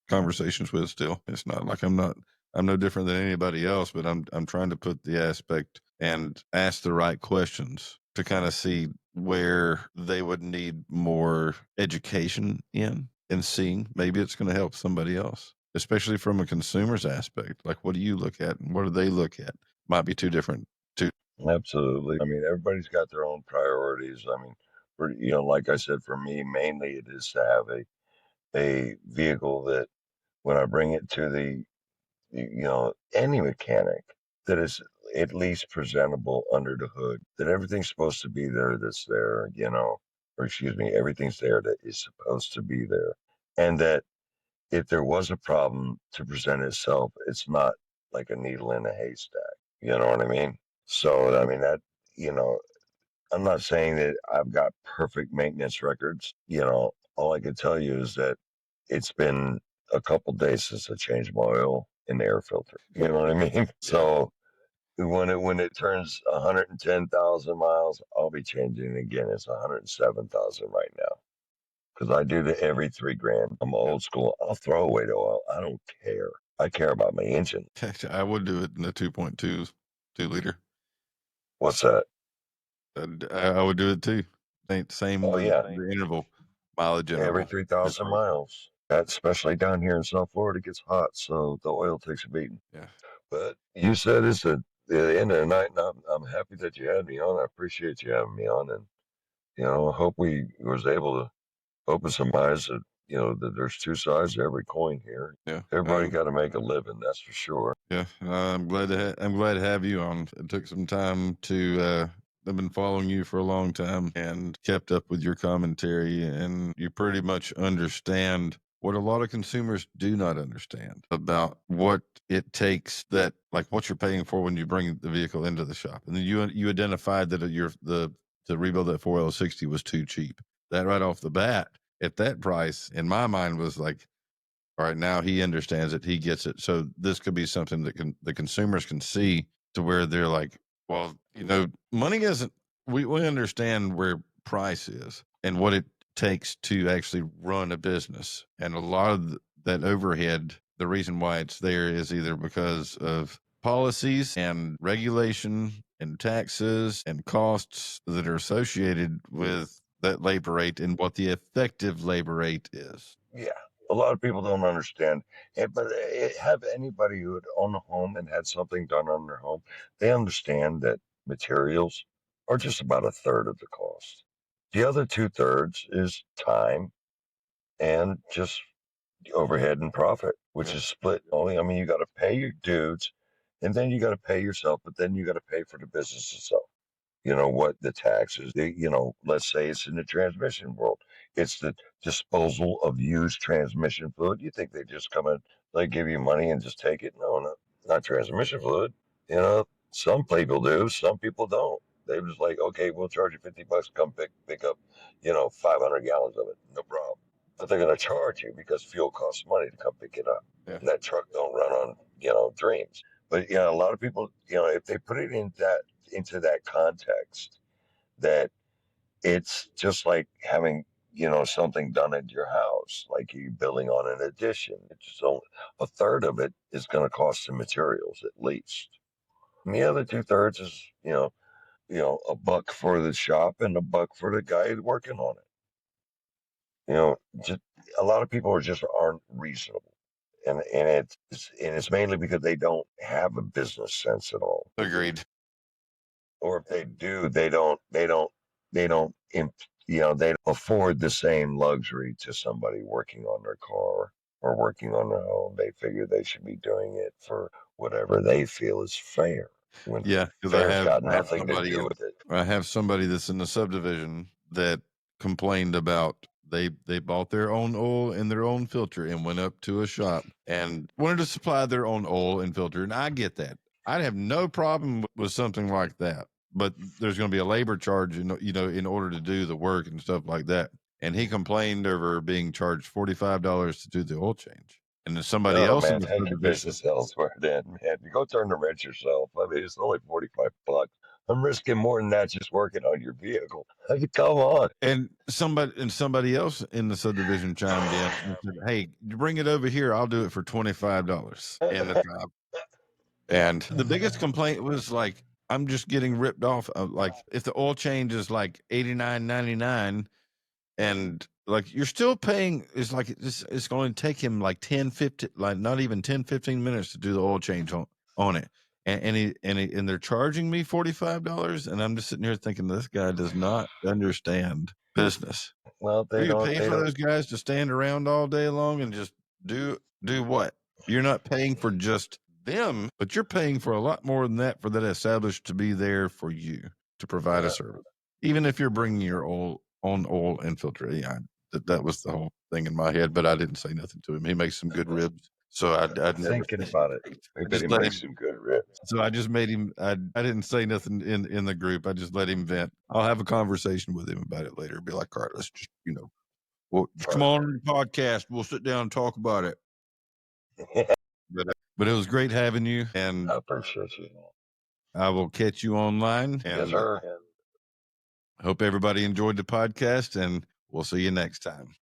conversations with still. It's not like I'm no different than anybody else, but I'm trying to put the aspect and ask the right questions to kind of see where they would need more education in and seeing maybe it's going to help somebody else, especially from a consumer's aspect. Like, what do you look at and what do they look at? Might be two different. Two. absolutely. I mean, everybody's got their own priorities. I mean, like I said, for me, mainly it is to have a vehicle that when I bring it to any mechanic, that is at least presentable under the hood, that everything's supposed to be there that's there, or excuse me, everything's there that is supposed to be there. And that if there was a problem to present itself, it's not like a needle in a haystack. You know what I mean? So, I mean, you know, I'm not saying that I've got perfect maintenance records. All I can tell you is that it's been a couple days since I changed my oil in the air filter. You know what I mean? Yeah. So when it turns 110,000 miles, I'll be changing it again. It's 107,000 right now because I do the every 3 grand. I'm Yeah. old school. I'll throw away the oil. I don't care. I care about my engine. I would do it in the 2.2 2 liter. What's that? I would do it too. Same Oh yeah, the interval, mileage every interval. 3,000 miles. That, especially down here in South Florida, gets hot, so the oil takes a beating. Yeah. But you said it's the end of the night, and I'm happy that you had me on. I appreciate you having me on, and I hope we was able to open some eyes that that there's two sides to every coin here. Yeah. Everybody got to make a living, that's for sure. Yeah. I'm glad to have you on. It took some time to I've been following you for a long time and kept up with your commentary, and you pretty much understand what a lot of consumers do not understand about what it takes, that like what you're paying for when you bring the vehicle into the shop. And then you identified that the to rebuild that 4L60 was too cheap. That right off the bat, at that price, in my mind, was like, all right, now he understands it, he gets it. So this could be something that the consumers can see to where they're like, well, money isn't. We understand where price is and what it takes to actually run a business, and a lot of that overhead. The reason why it's there is either because of policies and regulation and taxes and costs that are associated with that labor rate and what the effective labor rate is. Yeah, a lot of people don't understand. But have anybody who had owned a home and had something done on their home, they understand that materials are just about a third of the cost. The other two-thirds is time and just overhead and profit, which is split only. I mean, you got to pay your dudes, and then you got to pay yourself, but then you got to pay for the business itself. What the taxes, let's say it's in the transmission world. It's the disposal of used transmission fluid. You think they just come in, they give you money and just take it? No, not transmission fluid. Some people do, some people don't. They're just like, okay, we'll charge you $50, come pick up, 500 gallons of it, no problem. But they're going to charge you because fuel costs money to come pick it up. Yeah. And that truck don't run on, dreams. But a lot of people, if they put it into that context, that it's just like having something done at your house, like you building on an addition. It's just a third of it is going to cost some materials at least, and the other two-thirds is a buck for the shop and a buck for the guy working on it. Just a lot of people just aren't reasonable, and it's mainly because they don't have a business sense at all. Agreed. Or if they do, they don't afford the same luxury to somebody working on their car or working on their home. They figure they should be doing it for whatever they feel is fair. When Yeah, because fair's got nothing to do with it. I have somebody that's in the subdivision that complained about they bought their own oil and their own filter and went up to a shop and wanted to supply their own oil and filter. And I get that. I'd have no problem with something like that. But there's going to be a labor charge, in order to do the work and stuff like that. And he complained over being charged $45 to do the oil change. And then somebody else in Man, the take your subdivision, business elsewhere then, man. You go turn the wrench yourself. I mean, it's only $45. I'm risking more than that just working on your vehicle. I mean, come on. and somebody else in the subdivision chimed in and said, "Hey, you bring it over here. I'll do it for $25 in the job." And the biggest complaint was like, I'm just getting ripped off. Like, if the oil change is like $89.99, and like you're still paying, it's like it's going to take him like 10, 15, like not even 10, 15 minutes to do the oil change on it. And they're charging me $45, and I'm just sitting here thinking this guy does not understand business. Well, Are they you don't. paying They for don't. those guys to stand around all day long and just do what? You're not paying for just them, but you're paying for a lot more than that for that established to be there for you to provide a service. Even if you're bringing your own oil and filter. Yeah, that was the whole thing in my head, but I didn't say nothing to him. He makes some good ribs, so I'd never Thinking about it, I bet he makes some good ribs. So I just made him. I didn't say nothing in the group. I just let him vent. I'll have a conversation with him about it later. Be like, all right, let's just well, come on the podcast. We'll sit down and talk about it. But it was great having you, and I appreciate you. I will catch you online. And Yes, sir. hope everybody enjoyed the podcast, and we'll see you next time.